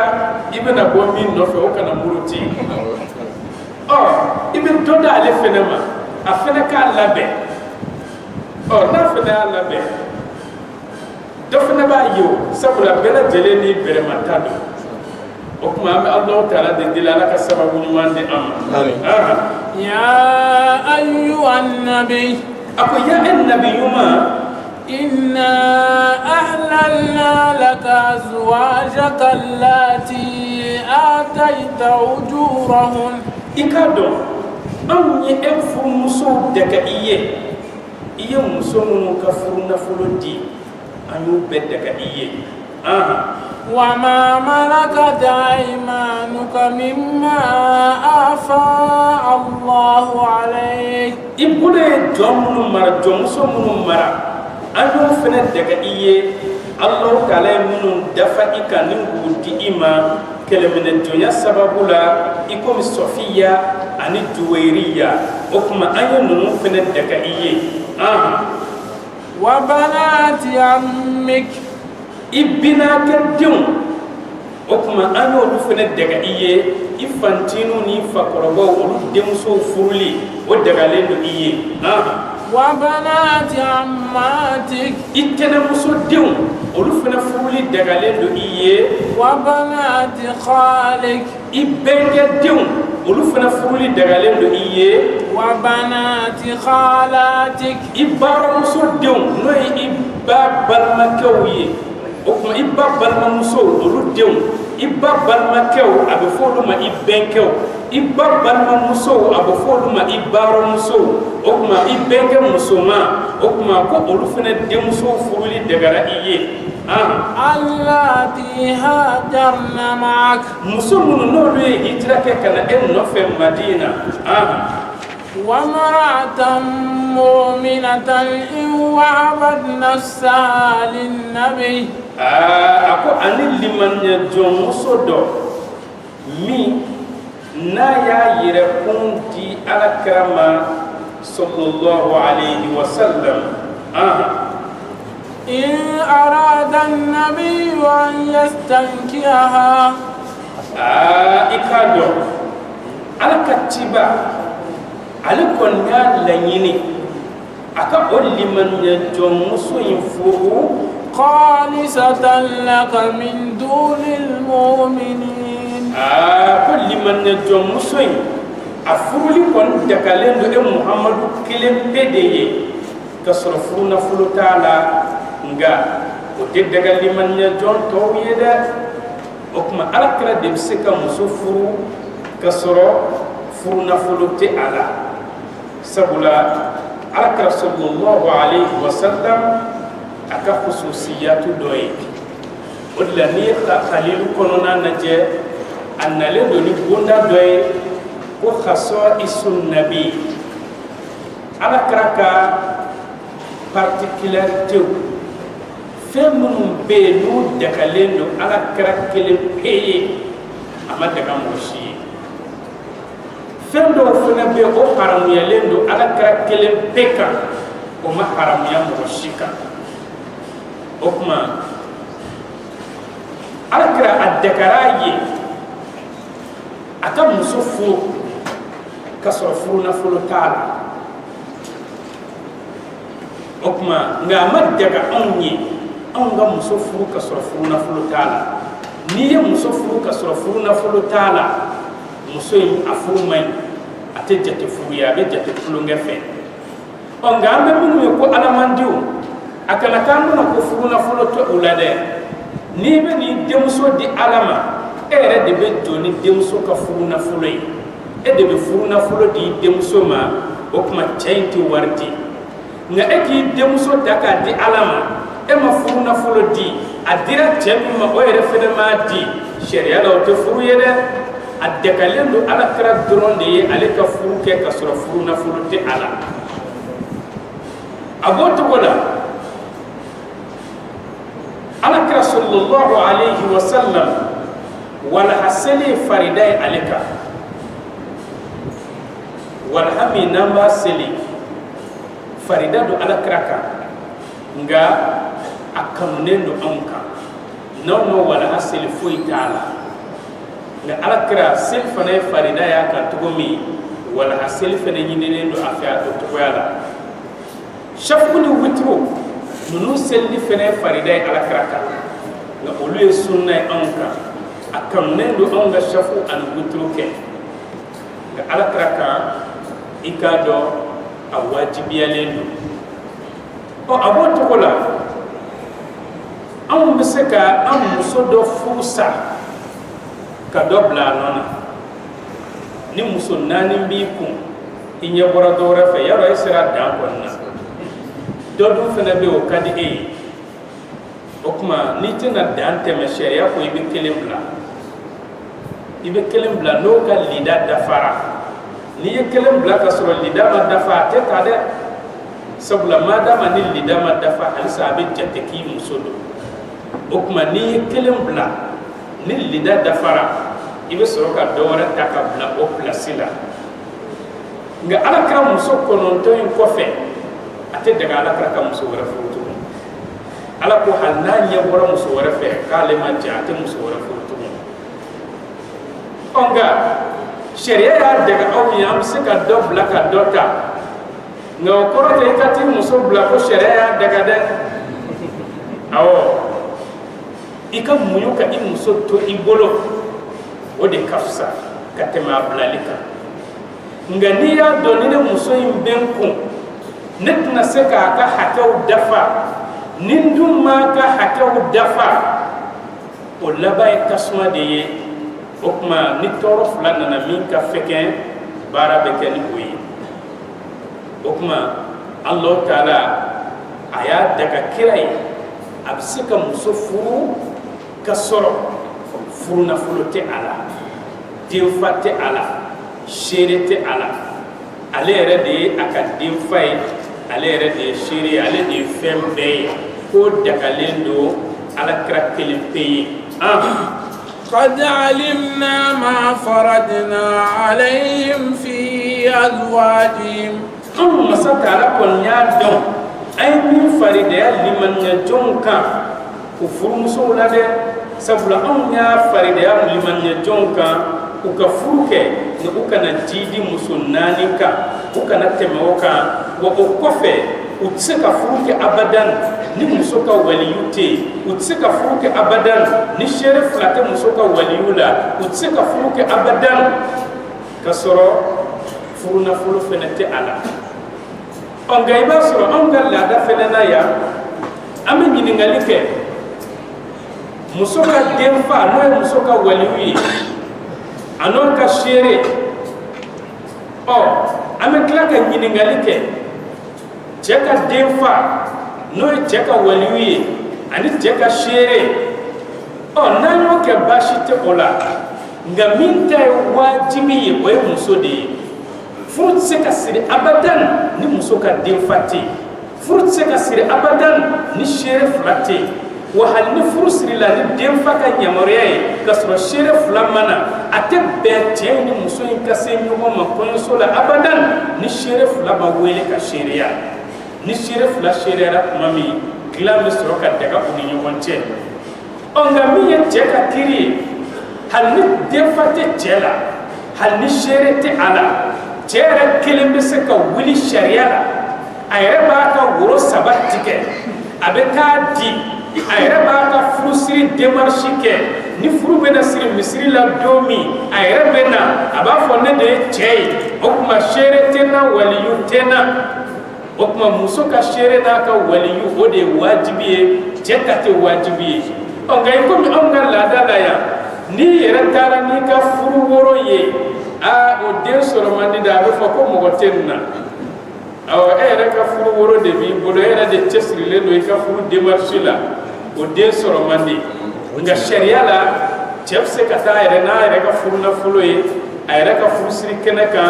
i bɛna bɔ min nɔfɛ o kana muruti i bɛ dɔ da ale fana ma a fana k'a labɛn n'a fana y'a labɛn dɔ fana b'a ye o sabula bɛɛ lajɛlen ni bɛrɛmata don o tuma an bɛ Alahu Taala de deli Ala ka sababu ɲuman di an ma ya ayyuhan nabi a ko ya e nabi ɲuman inna ahlalna laka azwajaka allati atayta ujurahun i k'a dɔn anw ye e furumusow daga i ye muso minnu ka furu nafolo di an y'u bɛɛ daga i ye وما ملكت أيمانك مما أفاء الله عليك i bolo ye jɔn minnu mara jɔnmuso minnu mara an y'o fana daga i ye Alahu Taala ye minnu dafa i kan ni k'u di i ma kɛlɛminɛdɔnya sababu la i komi Sɔfiya ani Juwayiriya o tuma an ye ninnu fana daga i ye wa banati ammik i binakɛ denw o tuma an y'olu fana daga i ye i fantiniw ni fakɔrɔbaw olu denmusow furuli o dagalen do i ye wa banati ammatik i tɛnɛmuso denw olu fana furuli dagalen do i ye wa banati khalik i bɛnkɛ denw olu fana furuli dagalen do i ye wa banati khalatik i baaramuso denw n'o ye i ba balimakɛw ye o tuma i ba balimamusow olu denw i ba balimakɛw a bɛ fɔ olu ma i bɛnkɛw i ba balimamusow a bɛ fɔ olu ma i baaramusow o tuma i bɛnkɛ musoman o tuma ko olu fana denmusow furuli dagara i ye allati hajarna ma'ak muso minnu n'olu ye hijira kɛ ka na e nɔfɛ Madina wa mar'atan mu'minatan in wahabat nafsaha linnabi a ko ani limaniya jɔnmuso dɔ min n'a y'a yɛrɛ kun di Alakira ma sallallahu alayhi wa sallam إن أراد النبي أن يستنكحها ikado alakatiba alakon ya lanyini aka liman ya jom muso infuru خالصة لك من دون المؤمنين كل من ya jom muso afuruli kon dakalendo e muhammadu kelem pedeye kasrafuna fulutala nga o de dagal liman ya jom to yeda okuma alakra de seka muso furu kasoro furu nafuluti ala sabula alakra sallallahu alayhi wa sallam aka khususiyatu doye odla ni khalil konona naje annale do ni gonda doye ko khaso isun nabi alakra ka particularité femme be nu dakalendo ala karakele peye ama daga moshi femme do fona be o haram ya lendo ala karakele peka o ma haram ya moshika okma ala kara adakaraye ata musufu kasrafuru na fulutala okma ngama daga onye anga muso furu ka sɔrɔ furu nafolo t'a la n'i ye muso furu ka sɔrɔ furu nafolo t'a la muso in a furu man ɲi a tɛ jate furu ye a bɛ jate tulonkɛ fɛ nka an bɛ minnu ye ko alamandenw a kana k'an bɛna ko furu nafolo to u la dɛ n'i bɛ n'i denmuso di ala ma e yɛrɛ de bɛ jɔ ni denmuso ka furu nafolo ye e de bɛ furu nafolo di denmuso ma o tuma cɛ in tɛ wari di nka e k'i denmuso ta k'a di ala ma e ma furu nafolo di a dira cɛ min ma o yɛrɛ fɛnɛ m'a di sariya la o tɛ furu ye dɛ a dagalen don ala kira dɔrɔn de ye ale ka furu kɛ ka sɔrɔ furu nafolo tɛ a la a b'o cogo la ala kira sallallahu alayhi wa sallam walaha seli farida ye ale kan walaha min n'an b'a seli farida don ala kira kan nga a kanunen don anw kan n'aw ma walaha seli foyi t'a la nga ala kira seli fana ye farida y'a kan cogo min walaha seli fana ɲininen don a fɛ a o cogoya la shafu ni witiro ninnu selili fana ye farida ye ala kira kan nga olu ye sunna ye anw kan a kanunen don anw ka shafu ani witiro kɛ nga ala kira kan i k'a dɔn a wajibiyalen don a b'o cogo la anw bɛ se ka an muso dɔ furu sa ka dɔ bila a nɔ na ni muso naani b'i kun i ɲɛ bɔra dɔ wɛrɛ fɛ yarɔ e sera dan kɔni na dɔ dun fana bɛ yen o ka di e ye o tuma n'i tɛna dan tɛmɛ sariya ko i bɛ kelen bila i bɛ kelen bila n'o ka lida dafara n'i ye kelen bila ka sɔrɔ lida ma dafa a tɛ ta dɛ sabula madama ni lida ma dafa halisa a bɛ jate k'i muso don o tuma n'i ye kelen bila ni lida dafara i bɛ sɔrɔ ka dɔ wɛrɛ ta ka bila o pilasi la nka ala kira muso kɔnɔntɔn in kɔfɛ a tɛ daga ala kira ka muso wɛrɛ furu tugun ala ko hali n'a ɲɛ bɔra muso wɛrɛ fɛ k'ale ma jɛ a tɛ muso wɛrɛ furu tugun nka sariya y'a daga aw ye an bɛ se ka dɔ bila ka dɔ ta nka o kɔrɔ tɛ i ka t'i muso bila ko sariya y'a daga dɛ awɔ i ka muɲu ka i muso to i bolo o de ka fisa ka tɛmɛ a bilali kan nka n'i y'a dɔn ni ne muso in bɛ n kun ne tɛna se k'a ka hakɛw dafa ni n dun m'a ka hakɛw dafa o laban ye tasuma de ye o tuma ni tɔɔrɔ fila nana min ka fɛkɛn baara bɛ kɛ ni o ye o tuma Alahu Taala a y'a daga kira ye a bɛ se ka muso furu ka sɔrɔ furu nafolo tɛ a la denfa tɛ a la seere tɛ a la ale yɛrɛ de ye a ka denfa ye ale yɛrɛ de ye seere ye ale de ye fɛn bɛɛ ye ko dagalen don alakira kelen pe ye قد علمنا ما فرضنا عليهم في أزواجهم an masa taala kon nya don ay min faride ya liman nya jonka ku furumuso la de sabula an nya faride ya liman nya jonka ku ka furuke ni ku kana jidi musunnani ka ku kana temoka wa ko kofe utsika furuke abadan ni musoka waliyute utsika furuke abadan ni sherif late musoka waliyula utsika furuke abadan kasoro furuna fulu fenete ala on gaiba soro on galla da fenena ya amen ni ngalike musoka demfa no musoka waliyi anon ka shere o amen klaka ni ngalike jeka demfa no jeka waliyi ani jeka shere o nanyo ke bashite ola ngaminta wajibi we musodi furut seka siri abadan ni musoka demfati furut seka siri abadan ni shere flati wa hal ni furut siri la ni demfa ka nyamoriye kasro shere flamana ate bete ni muso in kase nyoma makono sola abadan ni shere flaba wele ka sheria ni shere fla sherera mami glam soroka daga uni nyonche onga miye jeka kiri hal ni defate jela hal ni shere te ala jere kelembe se ka wili sharia la ayre ba ka woro sabatike abeta di ayre ba ka frusiri demarchike ni furu bena siri misiri la domi ayre bena aba fonne de chei okuma shere tena waliyu tena okuma musoka shere na ka waliyu ode wajibiye jetate wajibiye onga ikomi onga la dala ya ni yere tara ni ka furu woro ye a o den soro mandi da be fako mo tenna aw ere ka furu woro de bi bodo ere de chesri le do ka furu demarche la o den soro mandi nga sharia la chefse kata ere na ere ka furu na fulo ye ere ka furu siri kenaka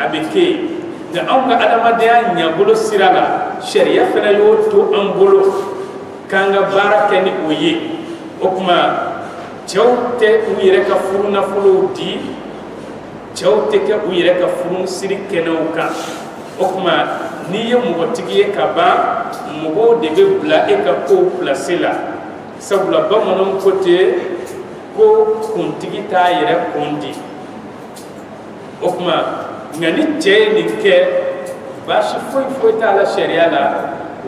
abeke da anga adama de anya bolo sirala sharia fena yo to angolo kanga baraka ni oye okuma chawte uyere ka furu na fulo di chawte ke uyere ka furu siri kenauka okuma niye mugo tigiye ka ba mugo de be bla e ka ko placela sabula ba monon kote ko kuntigi ta yere kondi okuma ngani je ni ke bashi foi ta la sharia la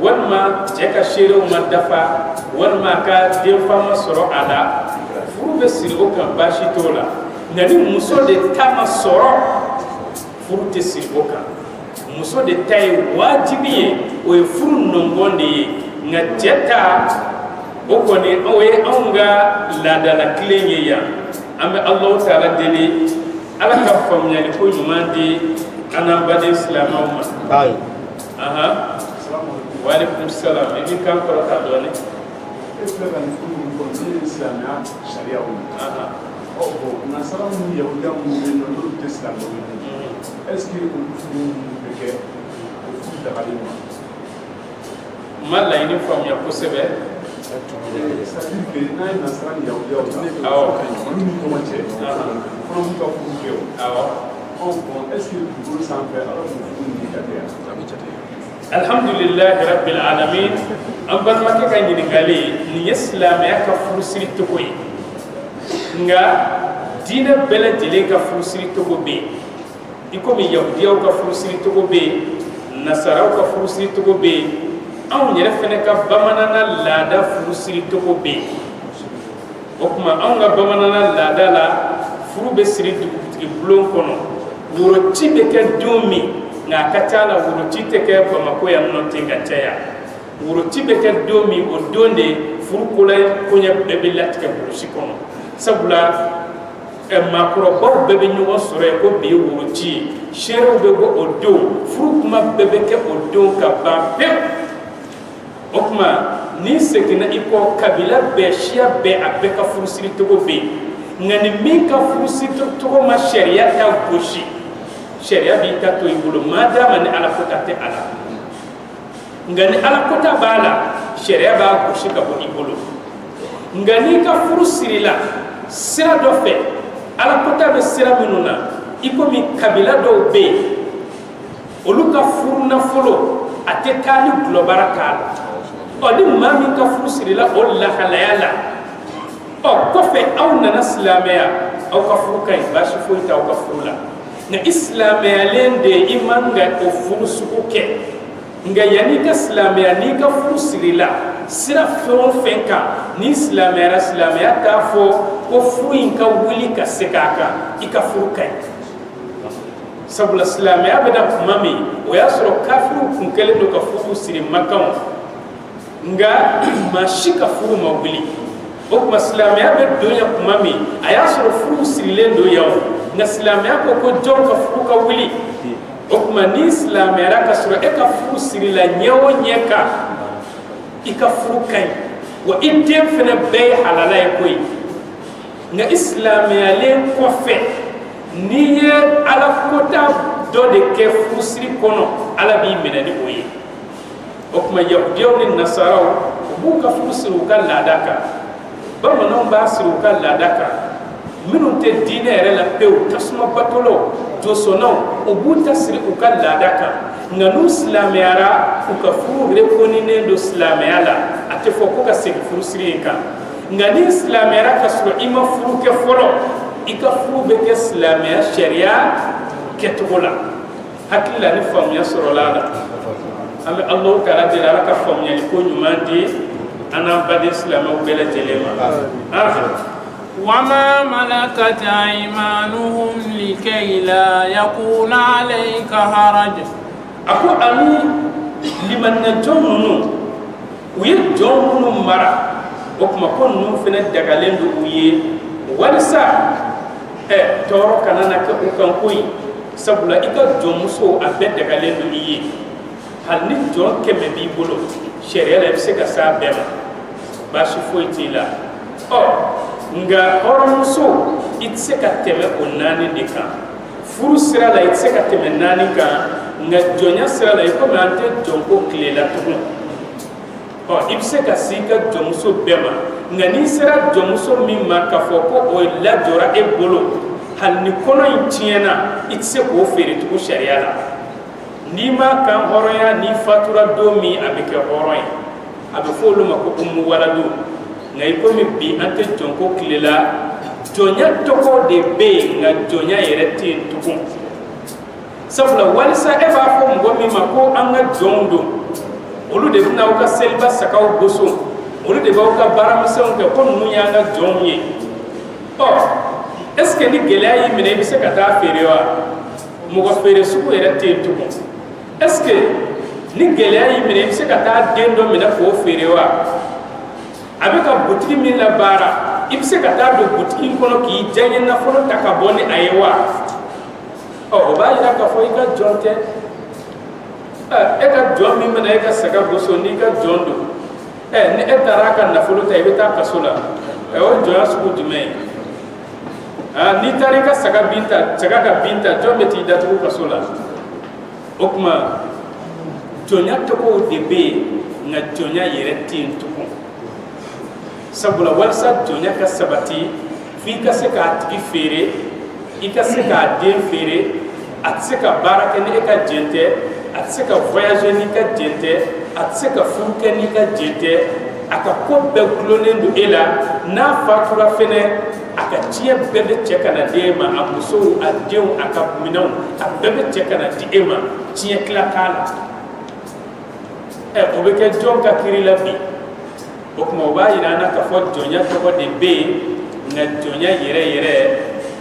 walma je ka shere o madafa walma ka de fama soro ala furu be siri o kan bashi tola ngani muso de tama soro furu te siri o kan muso de tay wajibi o e furu nongonde nga jeta o koni o e anga la dala klenye ya ambe Allah taala deli ala ka famnya ko nyumandi anam bade islamawma ay aha wa alaikum salam ibi kan ko ta doni islam ko islamia sharia aha o nasara mu yahuda mu no islam est-ce que que da halima malla ini famnya ko sebe c'est-à-dire que na nasara yahuda aw ni ko mache from ka fukeo est-ce que vous le savez alors vous ni kadia alhamdulillah rabbil alamin amban makka kan ni ngali ni islam ya ka furusiri to koy nga dina bela dile ka furusiri to ko be iko mi yahudiya ka furusiri to ko be nasara ka furusiri to ko be aw nyere fene ka bamanana lada furusiri to ko be okuma aw nga bamanana lada la furu be siri du blon kono woro tibe ke domi na katala wuro tite ke Bamako ya nonte ngachaya wuro tibe ke domi o donde furu kola konya bebe latka burusi kono sabula e makro bo bebe nyugo sore ko be wuro ti shero be go odo furu kuma bebe ke odo ka ba pe okuma ni sekina iko kabila be shia be abeka furu siri to go be ngani minka furu siri to go ma sharia ta goshi sharia bi ta to ibulu madama ni ala kota te ala ngani ala kota bala sharia ba goshi ka bo ibulu ngani ka furu siri la sira do fe ala kota be sira minuna iko mi kabila do be olu ka furu nafolo ate kani globara kala o ni mami ka furu sirila o la halaya la o ko fe aw nana silamaya aw ka furu kay bashi fo ita aw ka furu la na islamaya lende imanga o furu suku ke nga yani ka silamaya ni ka furu sirila sira fɛn fɛn kan ni silamɛyara silamɛya t'a fɔ ko furu in ka wuli ka se k'a kan i ka furu ka ɲi sabula silamɛya bɛ na kuma min o y'a sɔrɔ kafiru kun kɛlen don ka furu siri makanw nka maa si ka furu ma wuli o tuma silamɛya bɛ don ya kuma min a y'a sɔrɔ furu sirilen don yan nka silamɛya ko ko jɔn ka furu ka wuli o tuma ni silamɛyara ka sɔrɔ e ka furu sirila ɲɛ o ɲɛ kan i ka furu ka ɲi wa i den fana bɛɛ ye halala ye koyi nka isilamɛyalen kɔfɛ n'i ye ala kota dɔ de kɛ furusiri kɔnɔ ala b'i minɛ ni o ye o tuma yahudiyaw ni nasaraw u b'u ka furu siri u ka laada kan bamananw b'a siri u ka laada kan minnu tɛ diinɛ yɛrɛ la pewu tasuma batolaw jɔsɔnnaw u b'u ta siri u ka laada kan nka n'u silamɛyara u ka furu rekoninen don silamɛya la a tɛ fɔ ko ka segin furusiri in kan nka ni silamɛyara ka sɔrɔ i ma furu kɛ fɔlɔ i ka furu bɛ kɛ silamɛya sariya kɛcogo la hakili la ni faamuya sɔrɔla a la an bɛ alahu taala deli ala ka faamuyali ko ɲuman di an n'an baden silamɛw bɛɛ lajɛlen ma وما ملكت أيمانهم لكي لا يكون عليك حرج ako ani limanna jɔn ninnu u ye jɔn minnu mara o tuma ko ninnu fana dagalen don u ye walisa tɔɔrɔ kana na kɛ u kan koyi sabula i ka jɔnmuso a bɛɛ dagalen don i ye hali ni jɔn 100 b'i bolo sariya la i bɛ se ka s'a bɛɛ ma baasi foyi t'i la nga hɔrɔnmuso i tɛ se ka tɛmɛ o 4 de kan furu sira la i tɛ se ka tɛmɛ 4 kan nga jɔnya sira la i komi an tɛ jɔnko tile la tugun i bɛ se ka se i ka jɔnmuso bɛɛ ma nga n'i sera jɔnmuso min ma k'a fɔ ko o lajɔra e bolo hali ni kɔnɔ in tiɲɛna i tɛ se k'o feere tugun sariya la n'i ma kan hɔrɔnya n'i fatura don min a bɛ kɛ hɔrɔn ye a bɛ fɔ olu ma ko umu waladu nka i komi bi an tɛ jɔnko tile la jɔnya tɔgɔ de bɛ yen nka jɔnya yɛrɛ tɛ yen tugun sabula walisa e b'a fɔ mɔgɔ min ma ko an ka jɔnw don olu de bɛna aw ka seliba sagaw goso olu de b'aw ka baaramisɛnw kɛ ko ninnu y'an ka jɔnw ye est ce que ni gɛlɛya y'i minɛ i bɛ se ka taa feere wa mɔgɔ feere sugu yɛrɛ tɛ yen tugun est ce que ni gɛlɛya y'i minɛ i bɛ se ka taa den dɔ minɛ k'o feere wa a bɛ ka butigi min labaara i bɛ se ka taa don butigi in kɔnɔ k'i diyaɲɛ nafolo ta ka bɔ ni a ye wa o b'a yira k'a fɔ i ka jɔn tɛ e ka jɔn min bɛna e ka saga goso n'i ka jɔn don ni e taara a ka nafolo ta i bɛ taa kaso la o jɔnya sugu jumɛn ye n'i taara i ka saga ka bin ta jɔn bɛ t'i datugu kaso la o tuma jɔnya tɔgɔw de bɛ yen nka jɔnya yɛrɛ tɛ yen tugun sabula walisa jɔnya ka sabati f'i ka se k'a tigi feere i ka se k'a den feere a tɛ se ka baara kɛ ni e ka jɛn tɛ a tɛ se ka voyager n'i ka jɛn tɛ a tɛ se ka furu kɛ n'i ka jɛn tɛ a ka ko bɛɛ gulonnen don e la n'a fatura fɛnɛ a ka diɲɛ bɛɛ bɛ cɛ ka na di e ma a musow a denw a ka minɛnw a bɛɛ bɛ cɛ ka na di e ma diɲɛ tila t'a la o bɛ kɛ jɔn ka kiri la bi o tuma o b'a yira an na k'a fɔ jɔnya tɔgɔ de bɛ yen nka jɔnya yɛrɛ yɛrɛ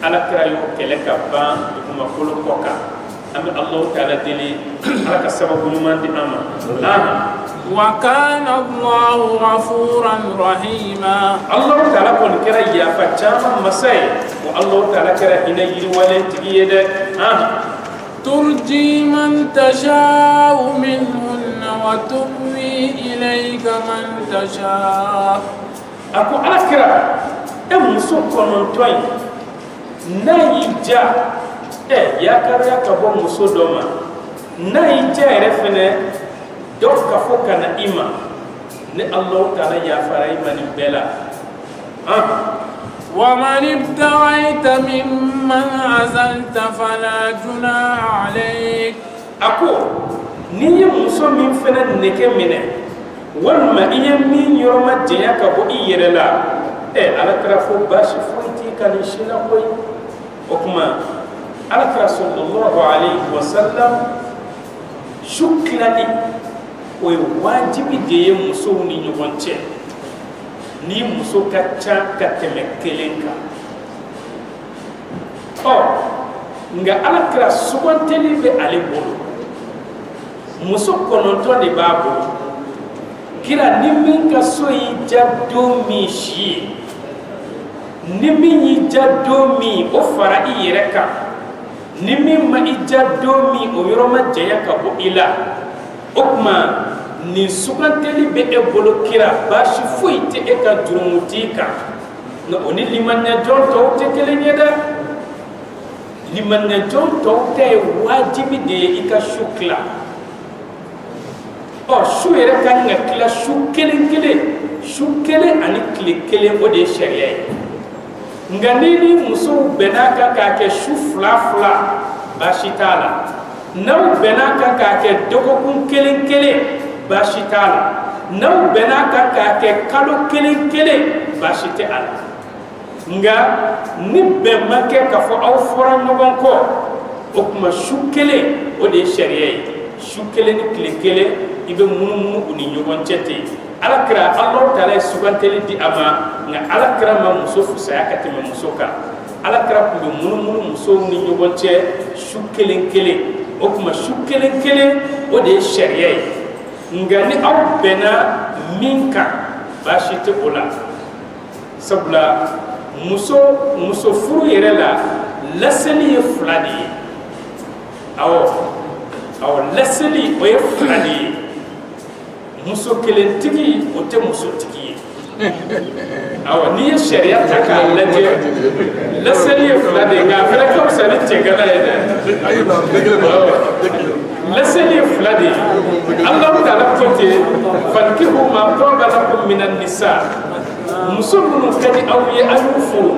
alakira y'o kɛlɛ ka ban dugumakolo kɔ kan an bɛ alahu taala deli ala ka sababu ɲuman di an ma وكان الله غفورا رحيما الله تعالى كون كرا يافا جاما مساي والله تعالى كرا هنا يروالين تجي ده ترجي من تشاء منهن وتؤوي إليك من تشاء أكو على كرا مسو كونون توي نايجا يا كرا كبو مسو دوما نايجا رفنه dɔw ka fɔ kana i ma ni Allahu taala yafara i ma nin bɛɛ la ومن ابتغيت ممن عزلت فلا جناح عليك ako ni ye muso min fana nege minɛ walima i ye min yɔrɔma janya ka bɔ i yɛrɛ la alakira fo baasi foyi t'i ka nin si la koyi o kuma alakira sallallahu alayhi wa sallam su tilali o ye wajibi de ye musow ni ɲɔgɔn cɛ ni muso ka ca ka tɛmɛ kelen kan nga alakira suganteli bɛ ale bolo muso 9 de b'a bolo kira ni min ka so y'i ja don min si ye ni min y'i ja don min o fara i yɛrɛ kan ni min ma i ja don min o yɔrɔ ma janya ka bɔ i la o kuma nin suganteli bɛ e bolo kira baasi foyi tɛ e ka jurumu t'i kan nka o ni limaniya jɔn tɔw tɛ kelen ye dɛ limaniya jɔn tɔw ta ye wajibi de ye i ka su tila su yɛrɛ kan ka tila su kelen ani tile kelen o de ye sariya ye nka ni musow bɛnna kan k'a kɛ su 2 baasi t'a la n'aw bɛnna kan k'a kɛ dɔgɔkun kelen baasi t'a la n'aw bɛnna kan k'a kɛ kalo kelen baasi tɛ a la nka ni bɛn ma kɛ k'a fɔ aw fɔra ɲɔgɔn kɔ o kuma su kelen o de ye sariya ye su kelen ni tile kelen i bɛ munumunu u ni ɲɔgɔn cɛ ten alakira Alahu taala ye suganteli di a ma nka alakira ma muso fusaya ka tɛmɛ muso kan alakira tun bɛ munumunu musow ni ɲɔgɔn cɛ su kelen o kuma su kelen o de ye sariya ye nka ni aw bɛnna min kan baasi tɛ o la sabula muso furu yɛrɛ la laseli ye 2 de ye awɔ laseli o ye 2 de ye muso kelentigi o tɛ musotigi ye awɔ n'i ye sariya ta k'a lajɛ laseli ye 2 de ye nka a fana ka fisa ni cɛgana ye dɛ laseli ye 2 de ye Alahu taala ko ten fankihu ma taba lakum minan nisa muso minnu ka di aw ye a y'u furu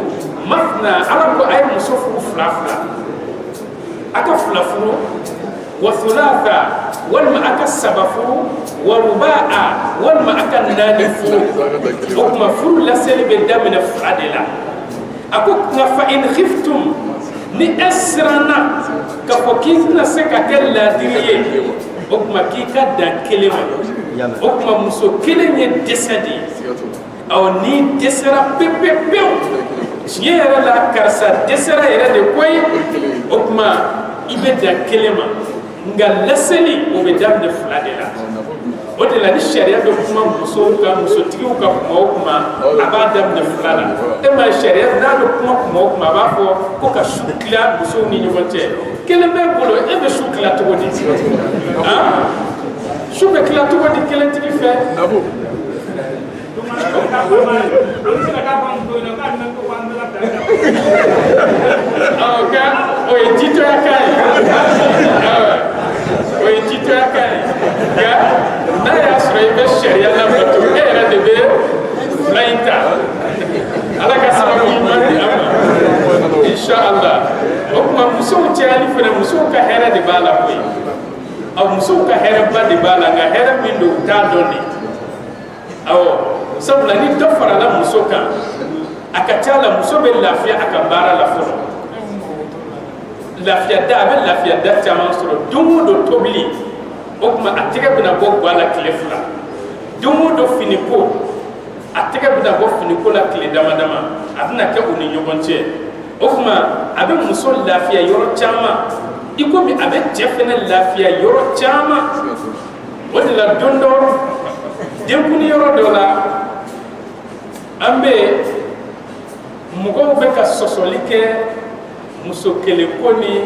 mathna Ala ko a ye muso furu 2 a ka 2 furu wa thulatha walima a ka 3 furu wa ruba'a walima a ka 4 furu o kuma furu laseli bɛ daminɛ 2 de la a ko nka fa in khiftum ni e siranna k'a fɔ k'i tɛna se ka kɛ laadiri ye o kuma k'i ka dan kelen ma o kuma muso kelen ye dɛsɛ de ye ni dɛsɛra pewu tiɲɛ yɛrɛ la karisa dɛsɛra yɛrɛ de koyi o kuma i bɛ dan kelen ma nka laseli o bɛ daminɛ 2 de la o de la ni sariya bɛ kuma musotigiw ka kuma o kuma a b'a daminɛ 2 la e ma sariya n'a bɛ kuma o kuma a b'a fɔ ko ka su tila musow ni ɲɔgɔn cɛ kelen bɛ bolo e bɛ su tila cogo di su bɛ tila cogo di kelentigi fɛ o ye jitoya kan ye o ye jitoya kan ye nka n'a y'a sɔrɔ i bɛ sariya labato e yɛrɛ de bɛ 2 in ta Ala ka sababu ɲuman di a ma inshallah o kuma musow cayali fana musow ka hɛrɛ de b'a la koyi musow ka hɛrɛba de b'a la nka hɛrɛ min don u t'a dɔn de sabula ni dɔ farala muso kan a ka ca la muso bɛ lafiya a ka baara la fɔlɔ a bɛ lafiya da caman sɔrɔ don o don tobili o kuma a tɛgɛ bɛna bɔ ga la tile 2 don o don finiko a tɛgɛ bɛna bɔ finiko la tile dama a bɛna kɛ u ni ɲɔgɔn cɛ o kuma a bɛ muso lafiya yɔrɔ caman i komi a bɛ cɛ fana lafiya yɔrɔ caman o de la don dɔ denkuni yɔrɔ dɔ la an bɛ mɔgɔw bɛ ka sɔsɔli kɛ muso kelen ko ni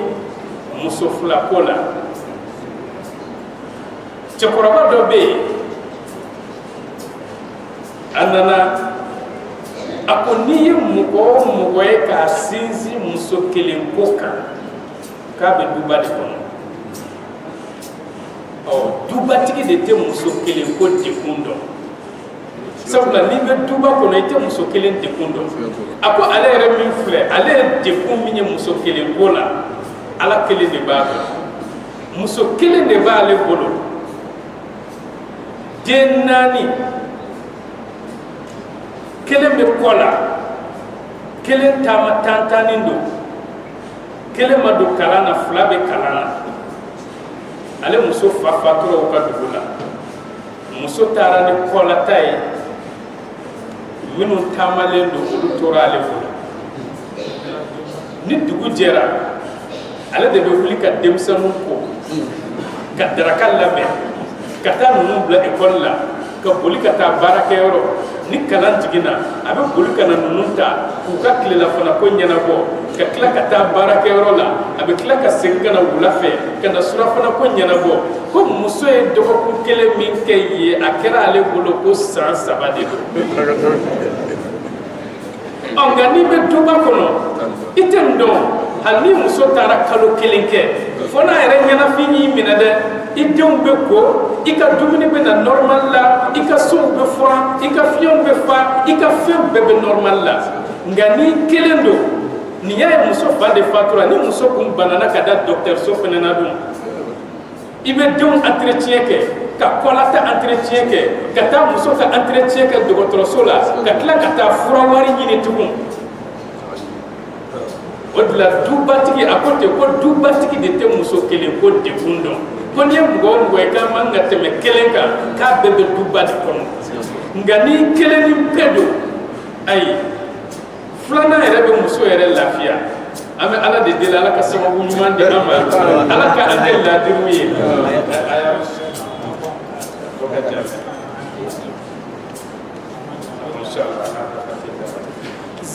muso 2 ko la cɛkɔrɔba dɔ bɛ yen a nana a ko n'i ye mɔgɔ o mɔgɔ ye k'a sinsin muso kelen ko kan k'a bɛ duba de kɔnɔ dubatigi de tɛ muso kelen ko dekun dɔn sabula n'i bɛ duba kɔnɔ i tɛ muso kelen dekun dɔn a ko ale yɛrɛ min filɛ ale ye dekun min ye muso kelen ko la Ala kelen de b'a dɔn muso kelen de b'ale bolo den naani kelen bɛ kɔ la kelen taama tantanin don kelen ma don kalan na fila bɛ kalan na ale muso fa fatura o ka dugu la muso taara ni kɔlata ye minnu taamalen don olu tora ale bolo ni dugu jɛra ale de bɛ wuli ka denmisɛnninw ko ka daraka labɛn ka taa ninnu bila ekɔli la ka boli ka taa baarakɛyɔrɔ ni kalan jiginna a bɛ boli ka na ninnu ta k'u ka tilelafana ko ɲɛnabɔ ka tila ka taa baarakɛyɔrɔ la a bɛ tila ka segin ka na wula fɛ ka na surafana ko ɲɛnabɔ ko muso ye dɔgɔkun kelen min kɛ yen a kɛra ale bolo ko san 3 de don nka n'i bɛ duba kɔnɔ i tɛ nin dɔn hali ni muso taara kalo kelen kɛ fo n'a yɛrɛ ɲɛnafin y'i minɛ dɛ i denw bɛ ko i ka dumuni bɛ na normal la i ka sow bɛ furan i ka fiɲɛw bɛ fa i ka fɛn bɛɛ bɛ normal la nka n'i kelen don nin y'a ye muso fa de fatura ni muso kun banana ka da dɔgɔtɔrɔso fana na dun i bɛ denw entretien kɛ ka kɔlata entretien kɛ ka taa muso ka entretien kɛ dɔgɔtɔrɔso la ka tila ka taa fura wari ɲini tugun o de la dubatigi a ko ten ko dubatigi de tɛ muso kelen ko degun dɔn ko n'i ye mɔgɔ o mɔgɔ ye k'a man ka tɛmɛ kelen kan k'a bɛɛ bɛ duba de kɔnɔ nka ni kelen ni bɛɛ don ayi filanan yɛrɛ bɛ muso yɛrɛ lafiya an bɛ ala de deli ala ka sababu ɲuman di an ma ala ka an kɛ ladiriw ye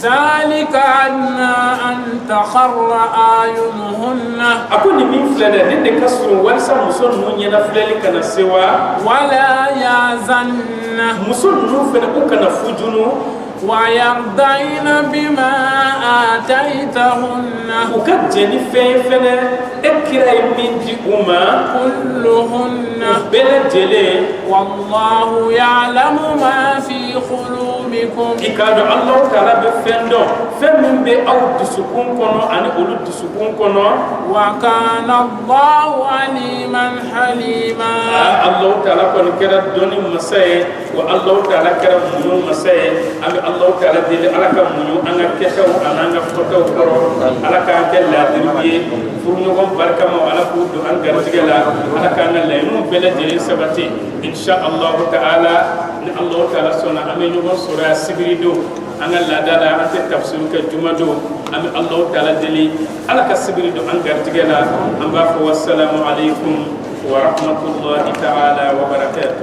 ذلك أدنى أن تخر أعينهن أكون من فلان هند كسر ورسا مسون نونينا فلان كنا سوا ولا يحزن مسون نوفنا أكنا فجنو ويرضين بما آتيتهن وكان جاني فين اكراي من دي كلهن بلا جلي والله يعلم ما في قلوبكم إكاد الله تعالى بفندو فمن بي أو دسكون كنو أنا أولو دسكون كنو وكان الله عليما حليما الله تعالى كن كرا دوني مساي والله تعالى كرا منو مساي الله تعالى دي على كمنو أنا كتو أنا فتو كرو على كان لا دربي فرنوكم بركة ما على كود أن كرتجلا على كان لا ينو بلا جري سبتي إن شاء الله تعالى الله تعالى سنا أمين يوم سورة سبريدو أنا لا دادا أنت تفسير كجمدو أمين الله تعالى دلي على كسبريدو أن كرتجلا أم والسلام عليكم ورحمة الله تعالى وبركاته.